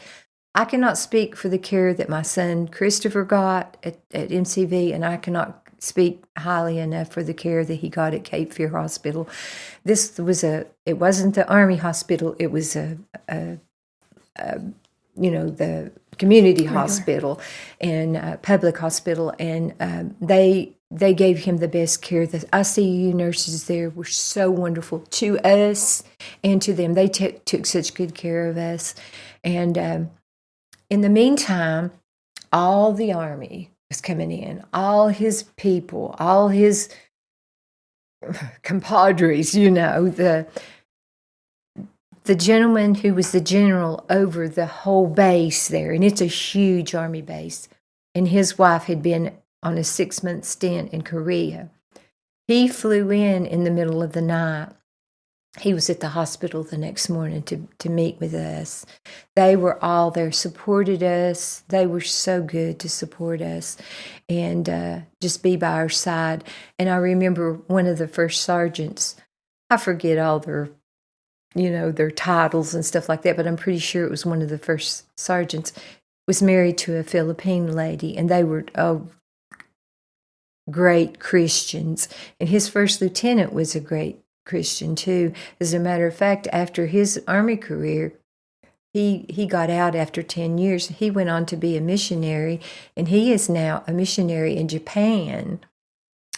I cannot speak for the care that my son Christopher got at MCV, and I cannot speak highly enough for the care that he got at Cape Fear Hospital. It wasn't the Army hospital, it was the community hospital and public hospital, and they gave him the best care. The ICU nurses there were so wonderful to us and to them. They took such good care of us. And in the meantime, all the Army was coming in, all his people, all his compadres, the gentleman who was the general over the whole base there, and it's a huge Army base, and his wife had been on a 6-month stint in Korea. He flew in the middle of the night. He was at the hospital the next morning to meet with us. They were all there, supported us. They were so good to support us and just be by our side. And I remember one of the first sergeants, I forget all their titles and stuff like that, but I'm pretty sure it was one of the first sergeants, was married to a Philippine lady, and they were great Christians. And his first lieutenant was a great Christian too. As a matter of fact, after his Army career, he got out after 10 years. He went on to be a missionary, and he is now a missionary in Japan,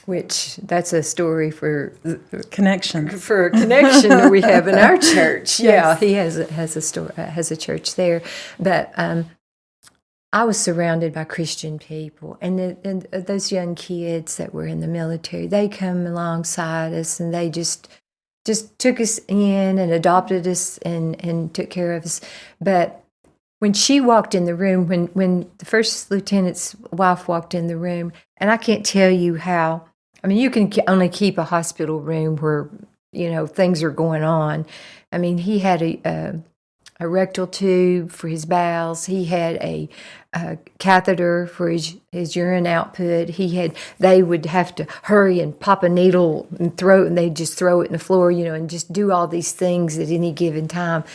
which that's a story for a connection that we have in our church. Yes. Yeah, he has a church there. But I was surrounded by Christian people, and those young kids that were in the military, they come alongside us, and they just took us in and adopted us and took care of us. But when she walked in the room, when the first lieutenant's wife walked in the room, and I can't tell you how, I mean, you can only keep a hospital room where, things are going on. I mean, he had a rectal tube for his bowels. He had a catheter for his urine output. They would have to hurry and pop a needle and they'd just throw it in the floor, and just do all these things at any given time.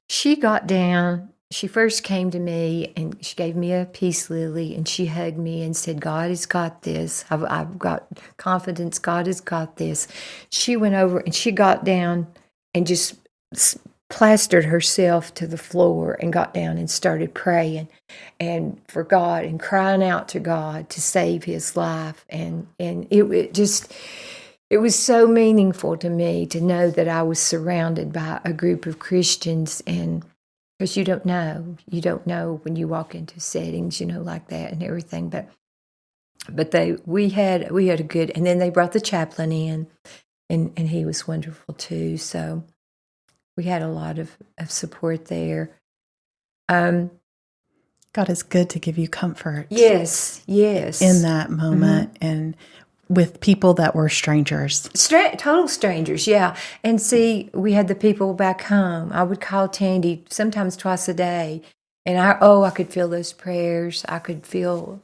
She got down, she first came to me and she gave me a peace lily and she hugged me and said, God has got this. I've got confidence. God has got this. She went over and she got down and just plastered herself to the floor and got down and started praying and for God and crying out to God to save his life. And it was so meaningful to me to know that I was surrounded by a group of Christians, and because you don't know when you walk into settings, like that and everything. But we had a good, and then they brought the chaplain in, and he was wonderful too. So we had a lot of support there. God is good to give you comfort. Yes. In that moment, and with people that were strangers. Total strangers, yeah. And see, we had the people back home. I would call Tandy sometimes twice a day, and I could feel those prayers. I could feel,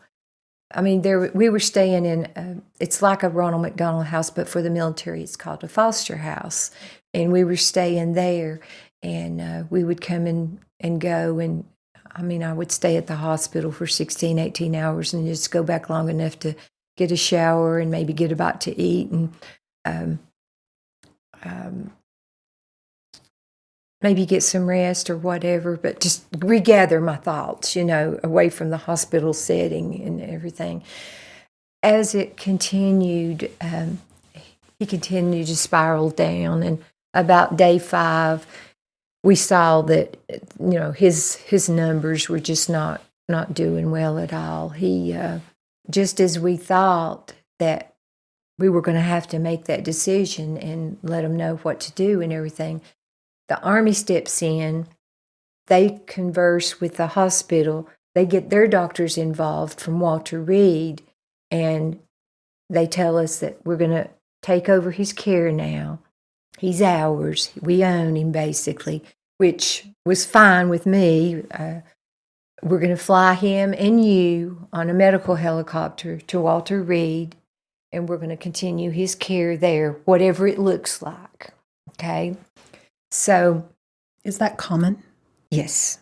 we were staying in, it's like a Ronald McDonald House, but for the military, it's called a foster house. And we were staying there, and we would come and go, and I would stay at the hospital for 16, 18 hours and just go back long enough to get a shower and maybe get about to eat and maybe get some rest or whatever, but just regather my thoughts, away from the hospital setting and everything. As it continued, he continued to spiral down, and about day 5, we saw that, his numbers were just not doing well at all. He just as we thought that we were going to have to make that decision and let them know what to do and everything, the Army steps in. They converse with the hospital. They get their doctors involved from Walter Reed, and they tell us that we're going to take over his care now. He's ours. We own him, basically, which was fine with me. We're going to fly him and you on a medical helicopter to Walter Reed, and we're going to continue his care there, whatever it looks like. Okay? So. Is that common? Yes.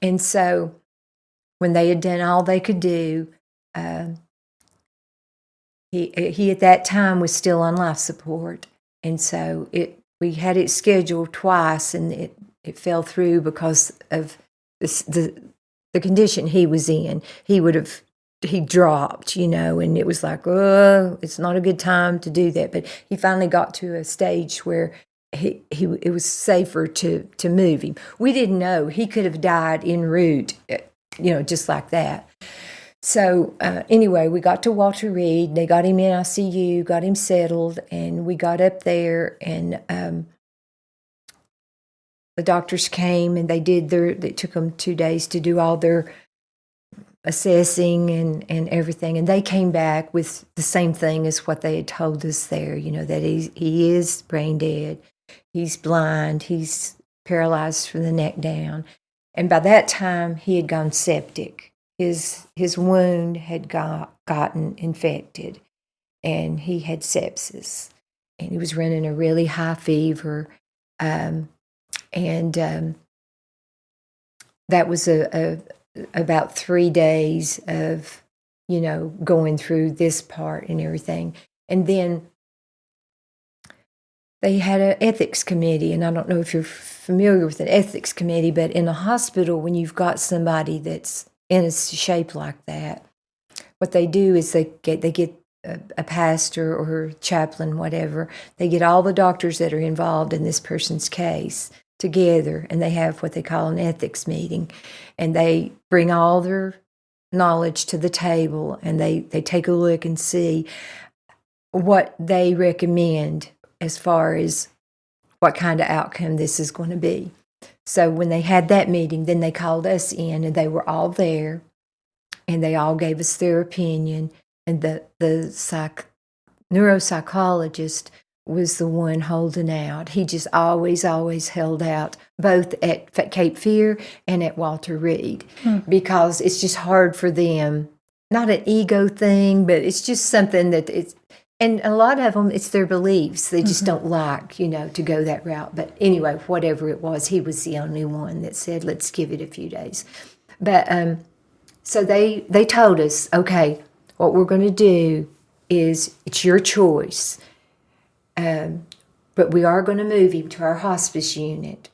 And so when they had done all they could do, he at that time was still on life support. And so we had it scheduled twice, and it fell through because of the condition he was in. He dropped, and it was like, oh, it's not a good time to do that. But he finally got to a stage where it was safer to move him. We didn't know he could have died en route, just like that. So anyway, we got to Walter Reed. They got him in ICU, got him settled, and we got up there, and the doctors came, and they took them 2 days to do all their assessing and everything, and they came back with the same thing as what they had told us there, that he is brain dead, he's blind, he's paralyzed from the neck down. And by that time, he had gone septic. His wound had gotten infected, and he had sepsis, and he was running a really high fever, and that was about 3 days of, going through this part and everything. And then they had an ethics committee, and I don't know if you're familiar with an ethics committee, but in a hospital, when you've got somebody that's in a shape like that, what they do is they get a pastor or a chaplain, whatever. They get all the doctors that are involved in this person's case together, and they have what they call an ethics meeting, and they bring all their knowledge to the table, and they take a look and see what they recommend as far as what kind of outcome this is going to be. So when they had that meeting, then they called us in, and they were all there, and they all gave us their opinion, and the neuropsychologist was the one holding out. He just always held out, both at Cape Fear and at Walter Reed, because it's just hard for them. Not an ego thing, but it's just something that it's, And a lot of them, it's their beliefs. They just don't like, to go that route. But anyway, whatever it was, he was the only one that said, let's give it a few days. But so they told us, okay, what we're going to do is it's your choice. But we are going to move him to our hospice unit.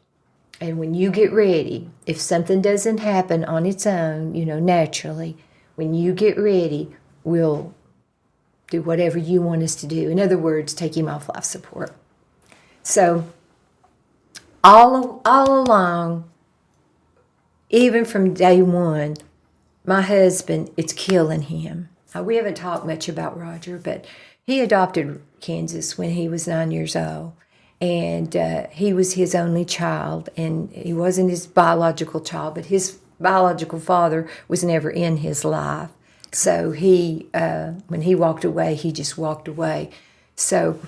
And when you get ready, if something doesn't happen on its own, naturally, when you get ready, we'll do whatever you want us to do. In other words, take him off life support. So all along, even from day one, my husband, it's killing him. We haven't talked much about Roger, but he adopted Kansas when he was 9 years old. And he was his only child, and he wasn't his biological child, but his biological father was never in his life. So when he walked away, he just walked away. So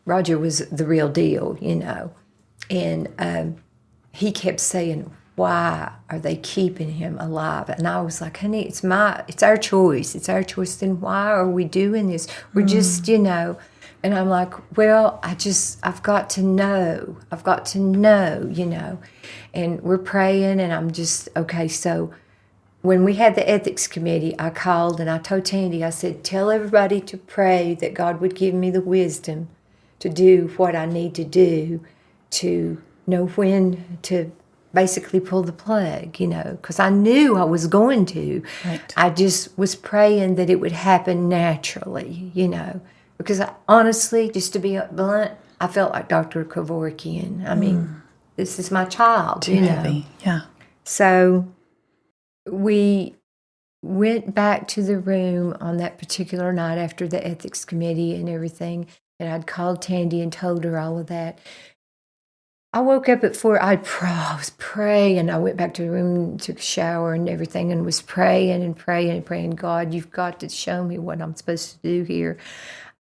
Roger was the real deal, And he kept saying, why are they keeping him alive? And I was like, honey, it's our choice. It's our choice. Then why are we doing this? We're just, And I'm like, well, I've got to know. I've got to know, And we're praying, and I'm just, okay, so when we had the ethics committee, I called and I told Tandy, I said, tell everybody to pray that God would give me the wisdom to do what I need to do to know when to basically pull the plug, because I knew I was going to. Right. I just was praying that it would happen naturally, because honestly, just to be blunt, I felt like Dr. Kevorkian. I mean, this is my child, Too heavy, yeah. So we went back to the room on that particular night after the ethics committee and everything, and I'd called Tandy and told her all of that. I woke up at 4. I was praying. I went back to the room, took a shower and everything, and was praying and praying and praying. God, you've got to show me what I'm supposed to do here.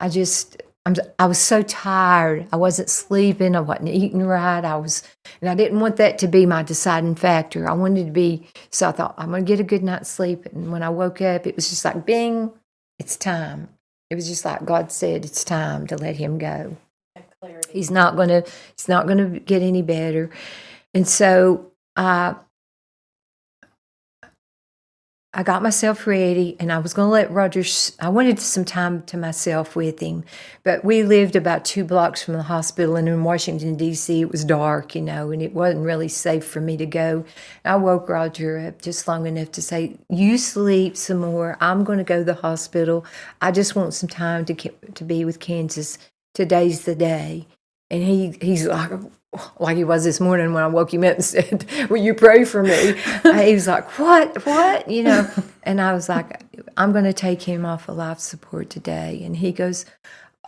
I was so tired. I wasn't sleeping. I wasn't eating right. And I didn't want that to be my deciding factor. I wanted to be, so I thought, I'm going to get a good night's sleep. And when I woke up, it was just like, bing, it's time. It was just like God said, it's time to let him go. He's not going to get any better. And so I got myself ready, and I was going to let Roger, I wanted some time to myself with him, but we lived about 2 blocks from the hospital, and in Washington, D.C., it was dark, and it wasn't really safe for me to go. I woke Roger up just long enough to say, you sleep some more. I'm going to go to the hospital. I just want some time to be with Kansas. Today's the day. And he's like he was this morning when I woke him up and said, will you pray for me? He was like, what? And I was like, I'm going to take him off of life support today. And he goes,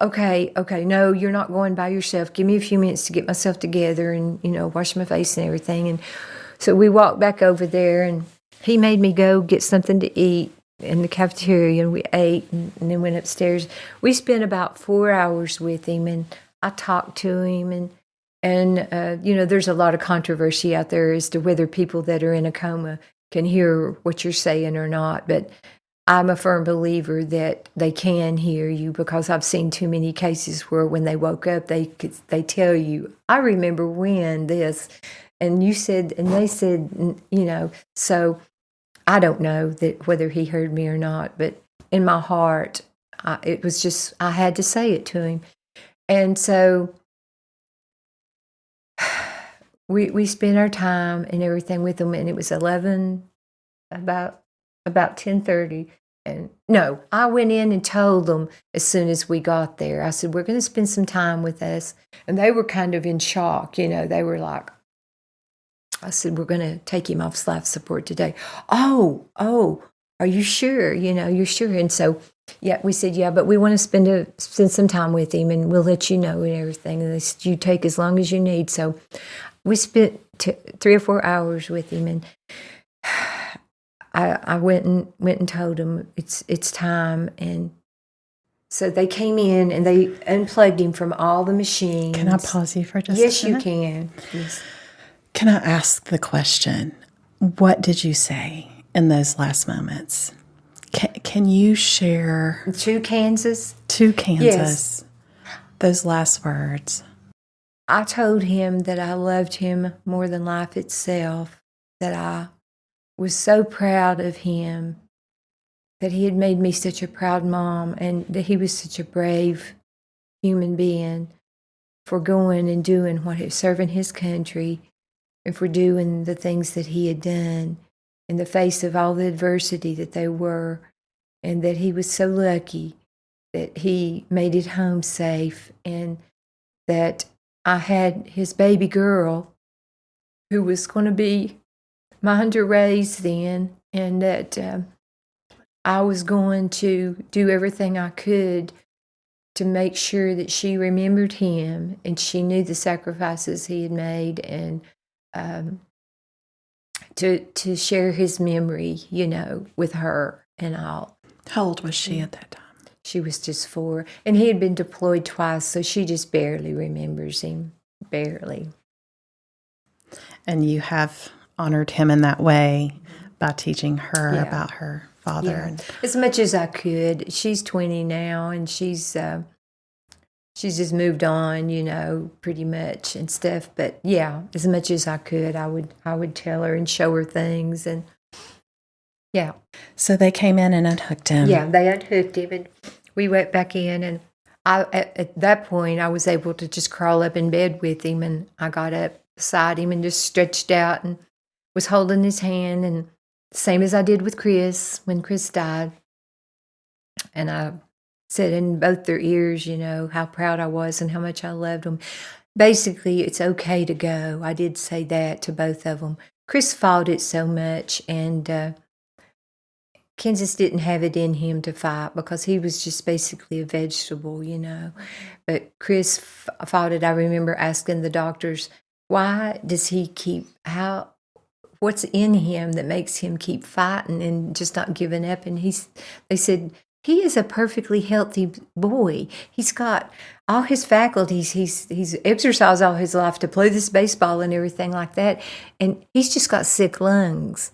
okay, no, you're not going by yourself. Give me a few minutes to get myself together and, wash my face and everything. And so we walked back over there, and he made me go get something to eat in the cafeteria, and we ate and then went upstairs. We spent about 4 hours with him, and I talked to him, and there's a lot of controversy out there as to whether people that are in a coma can hear what you're saying or not, but I'm a firm believer that they can hear you, because I've seen too many cases where when they woke up, they tell you, I remember when this, and you said, and they said, so I don't know that whether he heard me or not, but in my heart, it was just, I had to say it to him. And so we spent our time and everything with him, and it was about 10:30. And no, I went in and told them as soon as we got there. I said, we're going to spend some time with us. And they were kind of in shock. They were like, I said, we're going to take him off life support today. Oh, are you sure? You're sure? And so, yeah, we said, yeah, but we want to spend some time with him, and we'll let you know and everything. And they said, you take as long as you need. So we spent 3 or 4 hours with him, and I went and told him it's time. And so they came in and they unplugged him from all the machines. Can I pause you for just Yes, a minute? you can. Yes. Can I ask the question, what did you say in those last moments? Can you share To Kansas, to Kansas Yes. those last words? I told him that I loved him more than life itself, that I was so proud of him, that he had made me such a proud mom, and that he was such a brave human being for going and doing serving his country, and for doing the things that he had done in the face of all the adversity that they were, and that he was so lucky that he made it home safe, and that I had his baby girl who was going to be mine to raise then, and that I was going to do everything I could to make sure that she remembered him and she knew the sacrifices he had made, and to share his memory, with her and all. How old was she at that time? She was just 4, and he had been deployed twice, so she just barely remembers him, barely. And you have honored him in that way by teaching her Yeah. about her father. Yeah. As much as I could. She's 20 now, and she's just moved on, pretty much and stuff. But yeah, as much as I could, I would tell her and show her things, and yeah. So they came in and unhooked him. Yeah, they unhooked him, and we went back in, and at that point I was able to just crawl up in bed with him, and I got up beside him and just stretched out and was holding his hand, and same as I did with Chris when Chris died. And I said in both their ears, how proud I was and how much I loved them. Basically, it's okay to go. I did say that to both of them. Chris fought it so much, and Kansas didn't have it in him to fight because he was just basically a vegetable, But Chris fought it. I remember asking the doctors, why does he what's in him that makes him keep fighting and just not giving up? And they said, he is a perfectly healthy boy. He's got all his faculties. He's exercised all his life to play this baseball and everything like that. And he's just got sick lungs,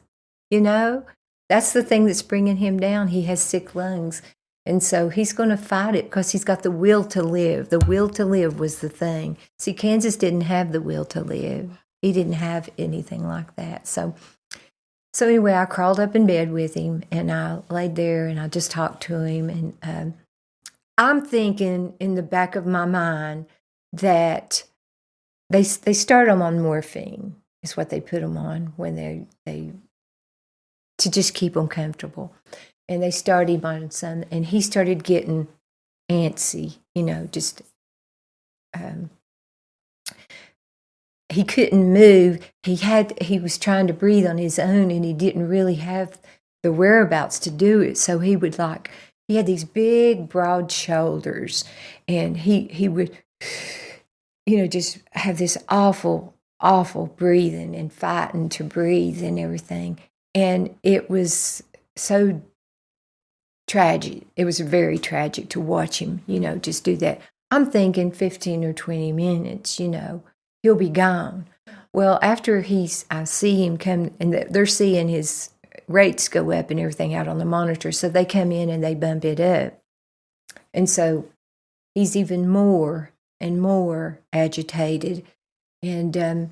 That's the thing that's bringing him down. He has sick lungs. And so he's going to fight it because he's got the will to live. The will to live was the thing. See, Kansas didn't have the will to live. He didn't have anything like that. So anyway, I crawled up in bed with him, and I laid there, and I just talked to him. And I'm thinking in the back of my mind that they start them on morphine, is what they put them on when they to just keep them comfortable. And they started him on some, and he started getting antsy, just he couldn't move. He was trying to breathe on his own, and he didn't really have the whereabouts to do it. So he would he had these big, broad shoulders, and he would, just have this awful, awful breathing and fighting to breathe and everything. And it was so tragic. It was very tragic to watch him, just do that. I'm thinking 15 or 20 minutes, he'll be gone. Well, after I see him come, and they're seeing his rates go up and everything out on the monitor, so they come in and they bump it up. And so he's even more and more agitated. And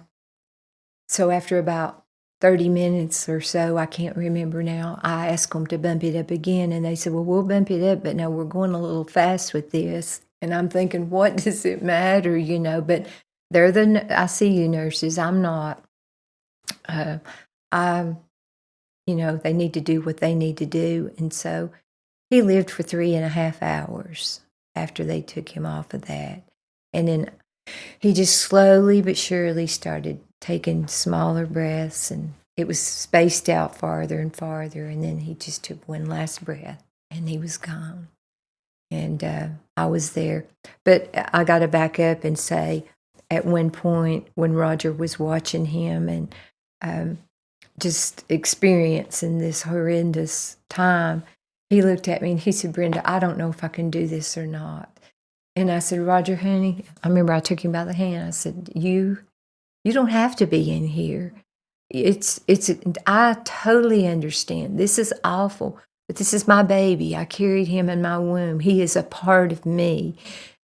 so after about 30 minutes or so, I can't remember now, I asked them to bump it up again, and they said, well, we'll bump it up, but no, we're going a little fast with this. And I'm thinking, what does it matter, But they're the ICU nurses. I'm not. They need to do what they need to do. And so he lived for 3.5 hours after they took him off of that. And then he just slowly but surely started taking smaller breaths, and it was spaced out farther and farther. And then he just took one last breath, and he was gone. And I was there. But I got to back up and say, at one point when Roger was watching him and just experiencing this horrendous time, he looked at me and he said, Brenda, I don't know if I can do this or not. And I said, Roger, honey, I remember I took him by the hand. I said, you don't have to be in here. I totally understand. This is awful. But this is my baby. I carried him in my womb. He is a part of me.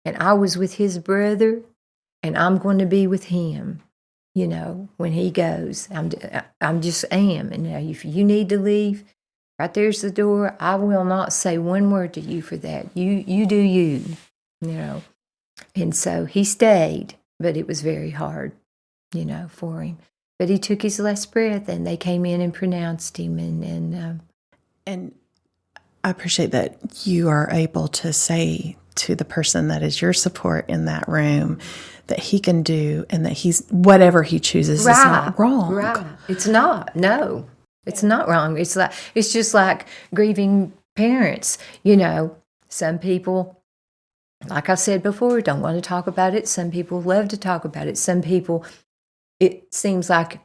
And I was with his brother, and I'm going to be with him, when he goes. I'm just am. And if you need to leave, right there's the door. I will not say one word to you for that. You do you. And so he stayed, but it was very hard, for him. But he took his last breath, and they came in and pronounced him. And I appreciate that you are able to say to the person that is your support in that room that he can do, and that he's whatever he chooses is not wrong. Right. It's not. No, it's not wrong. It's just like grieving parents. Some people, like I said before, don't want to talk about it. Some people love to talk about it. Some people, it seems like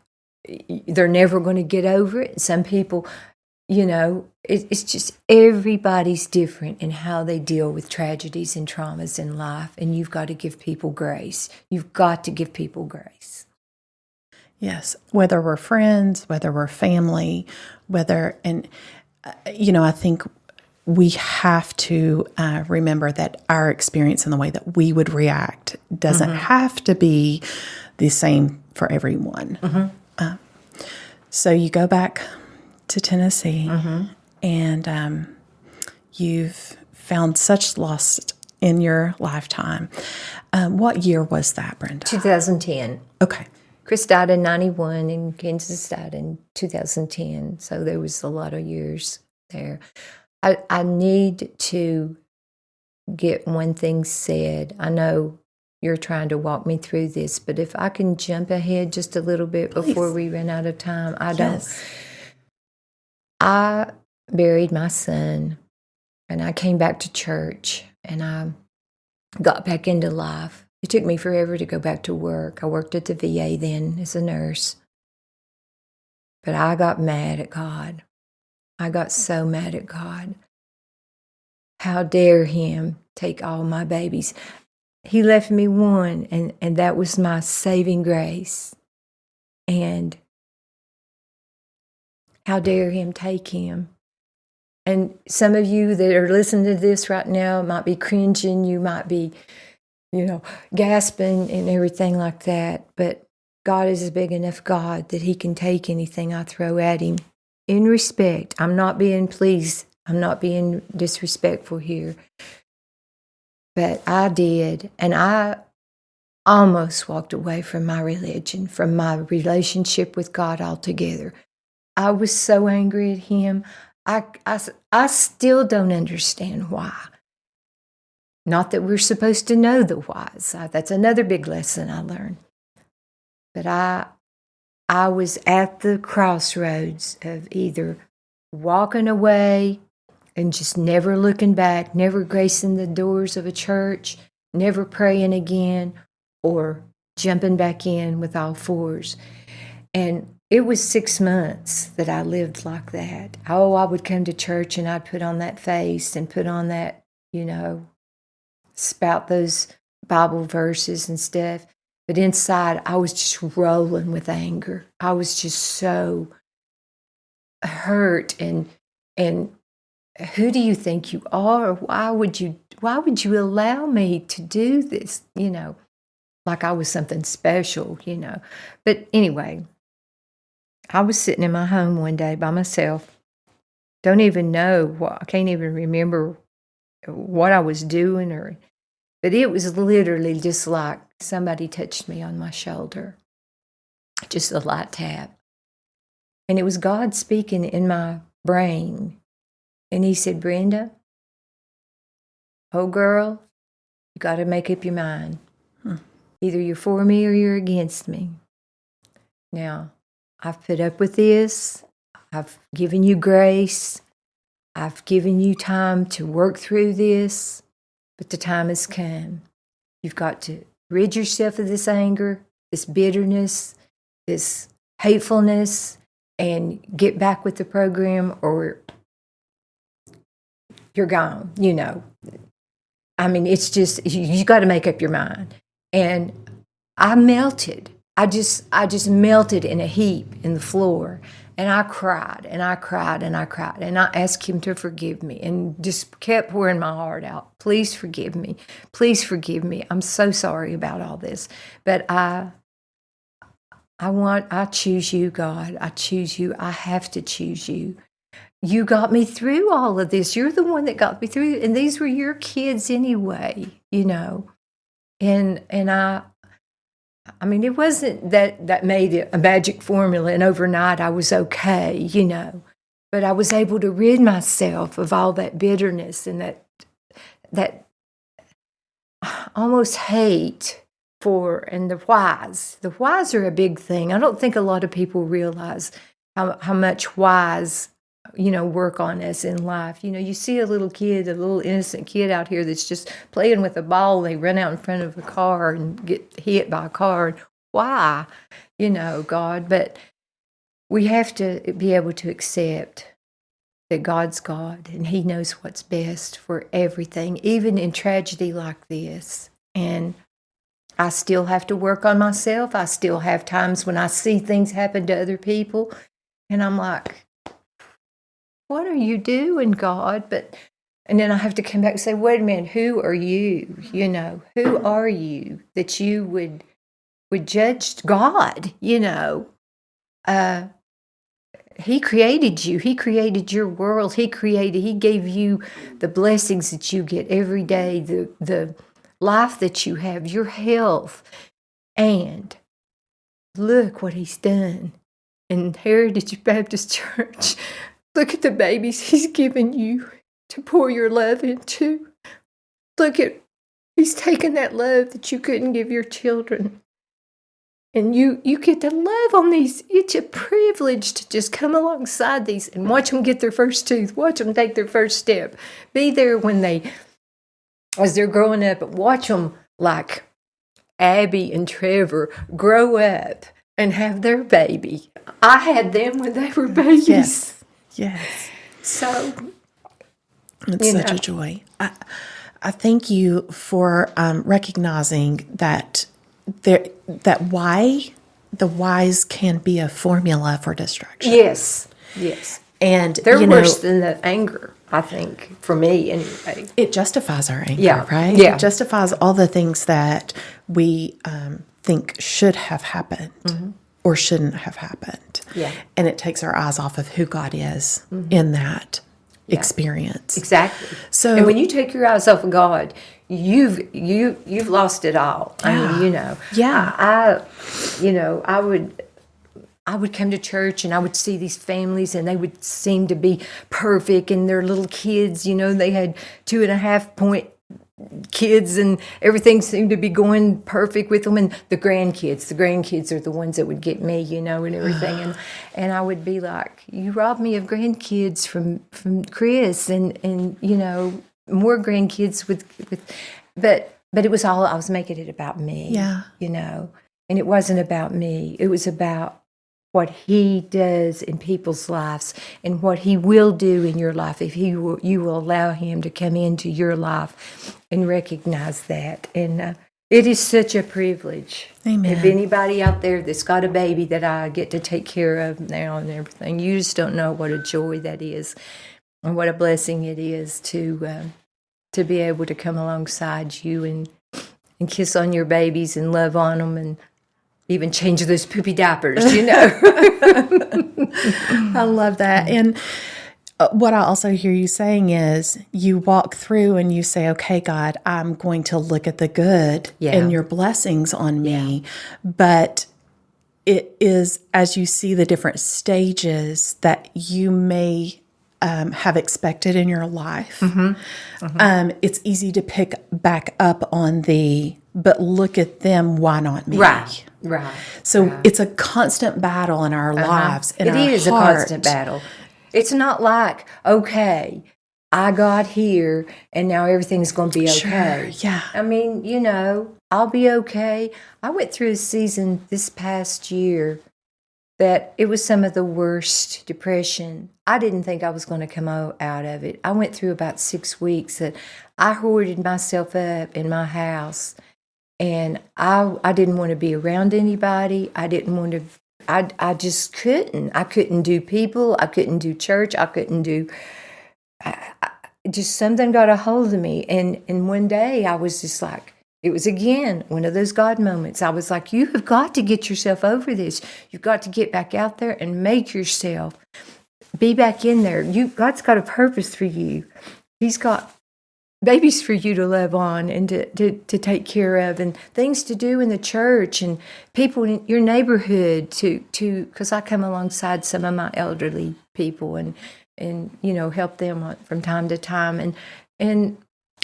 they're never going to get over it. Some people, it's just everybody's different in how they deal with tragedies and traumas in life. And you've got to give people grace. You've got to give people grace. Yes. Whether we're friends, whether we're family, I think we have to remember that our experience and the way that we would react doesn't have to be the same for everyone. So you go back to Tennessee, and you've found such loss in your lifetime. What year was that, Brenda? 2010. Okay. Chris died in 91, and Kansas died in 2010. So there was a lot of years there. I need to get one thing said. I know you're trying to walk me through this, but if I can jump ahead just a little bit before we run out of time, I buried my son, and I came back to church, and I got back into life. It took me forever to go back to work. I worked at the VA then as a nurse. But I got mad at God. I got so mad at God. How dare him take all my babies? He left me one, and that was my saving grace. And how dare him take him? And some of you that are listening to this right now might be cringing. You might be, gasping and everything like that. But God is a big enough God that he can take anything I throw at him. In respect, I'm not being disrespectful here. But I did, and I almost walked away from my religion, from my relationship with God altogether. I was so angry at him. I still don't understand why. Not that we're supposed to know the whys. That's another big lesson I learned. But I was at the crossroads of either walking away and just never looking back, never gracing the doors of a church, never praying again, or jumping back in with all fours. And it was 6 months that I lived like that. Oh, I would come to church and I'd put on that face and put on that, spout those Bible verses and stuff. But inside, I was just rolling with anger. I was just so hurt. And who do you think you are? Why would you allow me to do this? Like I was something special, But anyway, I was sitting in my home one day by myself. Don't even know I can't even remember what I was doing, but it was literally just like somebody touched me on my shoulder, just a light tap. And it was God speaking in my brain. And he said, Brenda, oh girl, you got to make up your mind. Either you're for me or you're against me. Now, I've put up with this. I've given you grace. I've given you time to work through this. But the time has come. You've got to rid yourself of this anger, this bitterness, this hatefulness, and get back with the program, or you're gone, I mean, it's just, you got to make up your mind. And I melted. I just melted in a heap in the floor. And I cried, and I cried, and I cried. And I asked him to forgive me and just kept pouring my heart out. Please forgive me. Please forgive me. I'm so sorry about all this. But I choose you, God. I choose you. I have to choose you. You got me through all of this. You're the one that got me through. And these were your kids anyway, And I mean, it wasn't that made it a magic formula and overnight I was okay, But I was able to rid myself of all that bitterness and that almost hate and the whys. The whys are a big thing. I don't think a lot of people realize how much whys, work on us in life. You see a little innocent kid out here that's just playing with a ball. They run out in front of a car and get hit by a car. Why? God. But we have to be able to accept that God's God and He knows what's best for everything, even in tragedy like this. And I still have to work on myself. I still have times when I see things happen to other people and I'm like, what are you doing, God? And then I have to come back and say, wait a minute, who are you? Who are you that you would judge God? He created you. He created your world. He gave you the blessings that you get every day, the life that you have, your health. And look what He's done in Heritage Baptist Church. Look at the babies He's given you to pour your love into. He's taken that love that you couldn't give your children. And you get to love on these. It's a privilege to just come alongside these and watch them get their first tooth. Watch them take their first step. Be there as they're growing up. Watch them like Abby and Trevor grow up and have their baby. I had them when they were babies. Yes. So it's such a joy. I thank you for recognizing that the whys can be a formula for destruction. Yes. And they're worse than the anger, I think, for me anyway. It justifies our anger, right? Yeah. It justifies all the things that we think should have happened or shouldn't have happened. Yeah. And it takes our eyes off of who God is in that experience. Exactly. So, and when you take your eyes off of God, you've lost it all. I mean, I would come to church and I would see these families and they would seem to be perfect and their little kids, they had 2.5-point kids and everything seemed to be going perfect with them. And the grandkids are the ones that would get me, and everything. And I would be like, you robbed me of grandkids from Chris and more grandkids but it was all, I was making it about me, and it wasn't about me. It was about what He does in people's lives and what He will do in your life if you will allow Him to come into your life and recognize that. And it is such a privilege. Amen. If anybody out there that's got a baby that I get to take care of now and everything, you just don't know what a joy that is and what a blessing it is to be able to come alongside you and kiss on your babies and love on them and even change those poopy diapers, I love that. And what I also hear you saying is you walk through and you say, okay, God, I'm going to look at the good and your blessings on me. But it is as you see the different stages that you may have expected in your life. It's easy to pick back up on but look at them, why not me? Right. So it's a constant battle in our lives. In It is heart. a constant battle. It's not like, okay, I got here and now everything's going to be okay. Sure, yeah. I mean, I'll be okay. I went through a season this past year that it was some of the worst depression. I didn't think I was going to come out of it. I went through about 6 weeks that I hoarded myself up in my house And I didn't want to be around anybody. I didn't want to, I just couldn't. I couldn't do people. I couldn't do church. I couldn't do, just something got a hold of me. And one day I was just like, it was again one of those God moments. I was like, you have got to get yourself over this. You've got to get back out there and make yourself be back in there. God's got a purpose for you. He's got babies for you to love on and to take care of, and things to do in the church, and people in your neighborhood to because I come alongside some of my elderly people and help them from time to time, and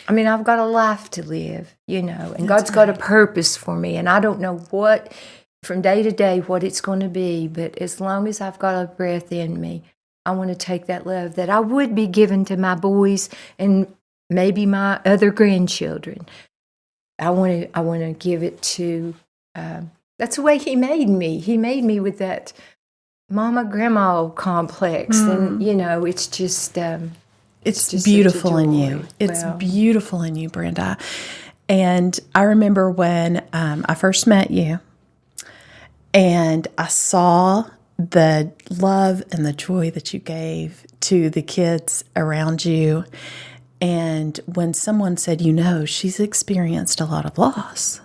I mean, I've got a life to live, and God's got a purpose for me, and I don't know what from day to day what it's going to be, but as long as I've got a breath in me, I want to take that love that I would be given to my boys and maybe my other grandchildren. I want to give it to. That's the way He made me. He made me with that mama grandma complex, and it's just. It's just beautiful in you. It's beautiful in you, Brenda. And I remember when I first met you, and I saw the love and the joy that you gave to the kids around you. And when someone said, she's experienced a lot of loss,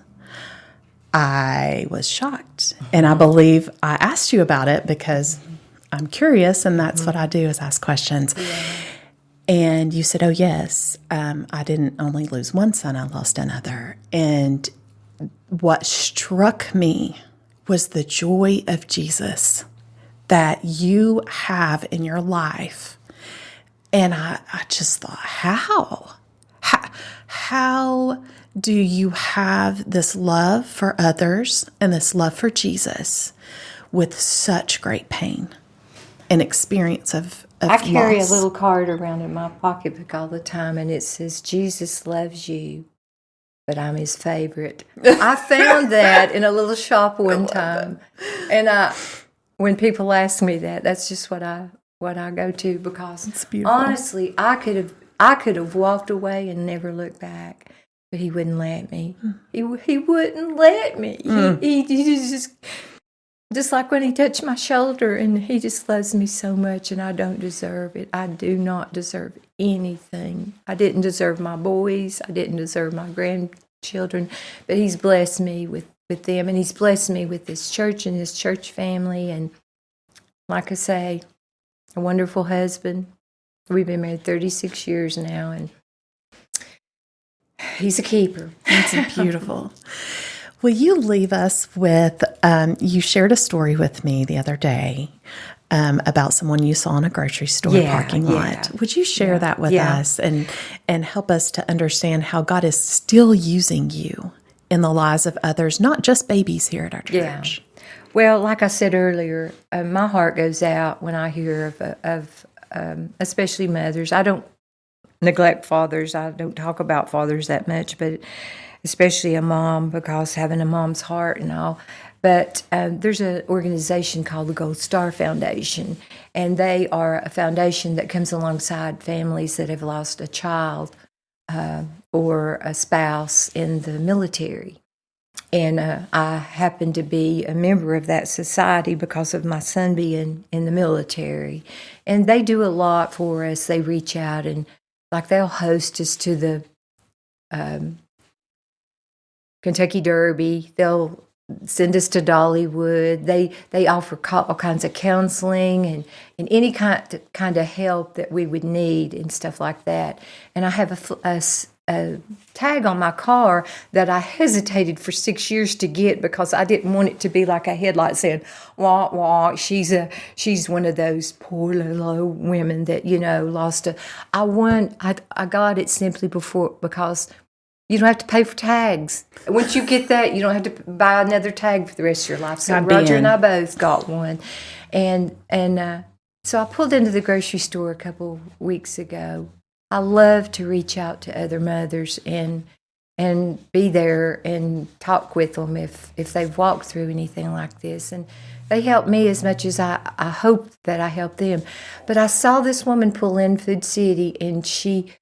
I was shocked. And I believe I asked you about it because I'm curious, and that's what I do is ask questions. Yeah. And you said, oh, yes, I didn't only lose one son, I lost another. And what struck me was the joy of Jesus that you have in your life. And I just thought, how do you have this love for others and this love for Jesus with such great pain and experience of I carry loss? A little card around in my pocketbook all the time, and it says, Jesus loves you, but I'm His favorite. I found that in a little shop one time. And when people ask me that, that's just what I go to, because honestly, I could have walked away and never looked back, but He wouldn't let me. He wouldn't let me. He just like when He touched my shoulder, and He just loves me so much, and I don't deserve it. I do not deserve anything. I didn't deserve my boys. I didn't deserve my grandchildren, but He's blessed me with them, and He's blessed me with this church and His church family, and like I say, a wonderful husband. We've been married 36 years now, and He's a keeper. It's beautiful. Will you leave us with, you shared a story with me the other day about someone you saw in a grocery store parking lot. Would you share that with us and help us to understand how God is still using you in the lives of others, not just babies here at our church? Well, like I said earlier, my heart goes out when I hear of especially mothers. I don't neglect fathers. I don't talk about fathers that much, but especially a mom, because having a mom's heart and all. But there's an organization called the Gold Star Foundation, and they are a foundation that comes alongside families that have lost a child or a spouse in the military. And I happen to be a member of that society because of my son being in the military. And they do a lot for us. They reach out and, like, they'll host us to the Kentucky Derby. They'll send us to Dollywood. They offer all kinds of counseling and any kind of help that we would need and stuff like that. And I have a tag on my car that I hesitated for 6 years to get because I didn't want it to be like a headlight saying, wah, wah, she's one of those poor little old women that, lost I got it simply because you don't have to pay for tags. Once you get that, you don't have to buy another tag for the rest of your life. So Roger and I both got one. And so I pulled into the grocery store a couple weeks ago. I love to reach out to other mothers and be there and talk with them if they've walked through anything like this. And they help me as much as I hope that I help them. But I saw this woman pull in Food City, and she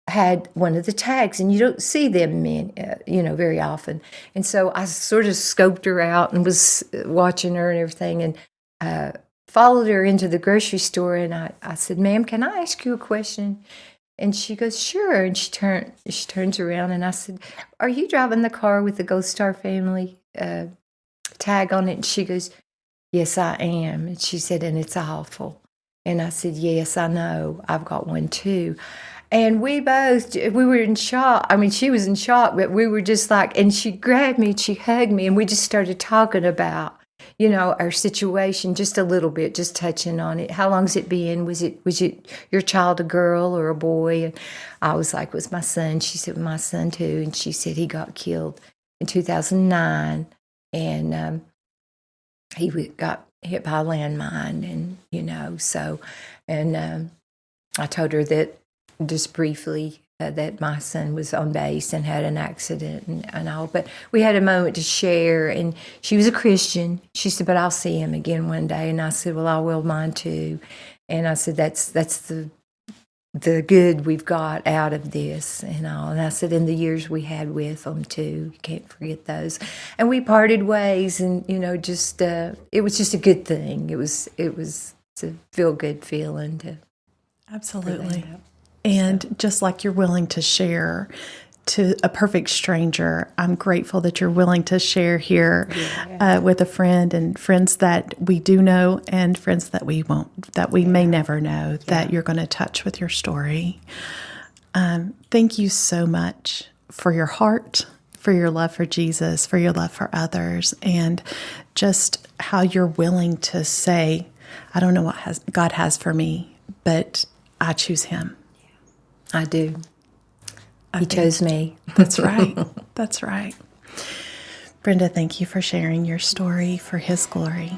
had one of the tags, and you don't see them very often. And so I sort of scoped her out and was watching her and everything, and followed her into the grocery store. And I said, "Ma'am, can I ask you a question?" And she goes, "Sure." And she turns around, and I said, "Are you driving the car with the Gold Star family tag on it?" And she goes, "Yes, I am." And she said, "And it's awful." And I said, "Yes, I know. I've got one too." And we were in shock. I mean, she was in shock, but we were just like, and she grabbed me and she hugged me, and we just started talking about, our situation just a little bit, just touching on it. How long's it been? Was it your child a girl or a boy? And I was like, "It was my son." She said, "My son too." And she said he got killed in 2009, and he got hit by a landmine, and I told her that just briefly that my son was on base and had an accident and all, but we had a moment to share. And she was a Christian. She said, "But I'll see him again one day." And I said, "Well, I will mine too." And I said, that's the good we've got out of this and all. And I said, "In the years we had with them too, you can't forget those." And we parted ways, and just it was just a good thing. It was a feel good feeling to Absolutely. And just like you're willing to share to a perfect stranger, I'm grateful that you're willing to share here with a friend, and friends that we do know and friends that we won't, that we may never know, that you're going to touch with your story. Thank you so much for your heart, for your love for Jesus, for your love for others, and just how you're willing to say, "I don't know what God has for me, but I choose Him." I do. He chose me. That's right. That's right. Brenda, thank you for sharing your story for His glory.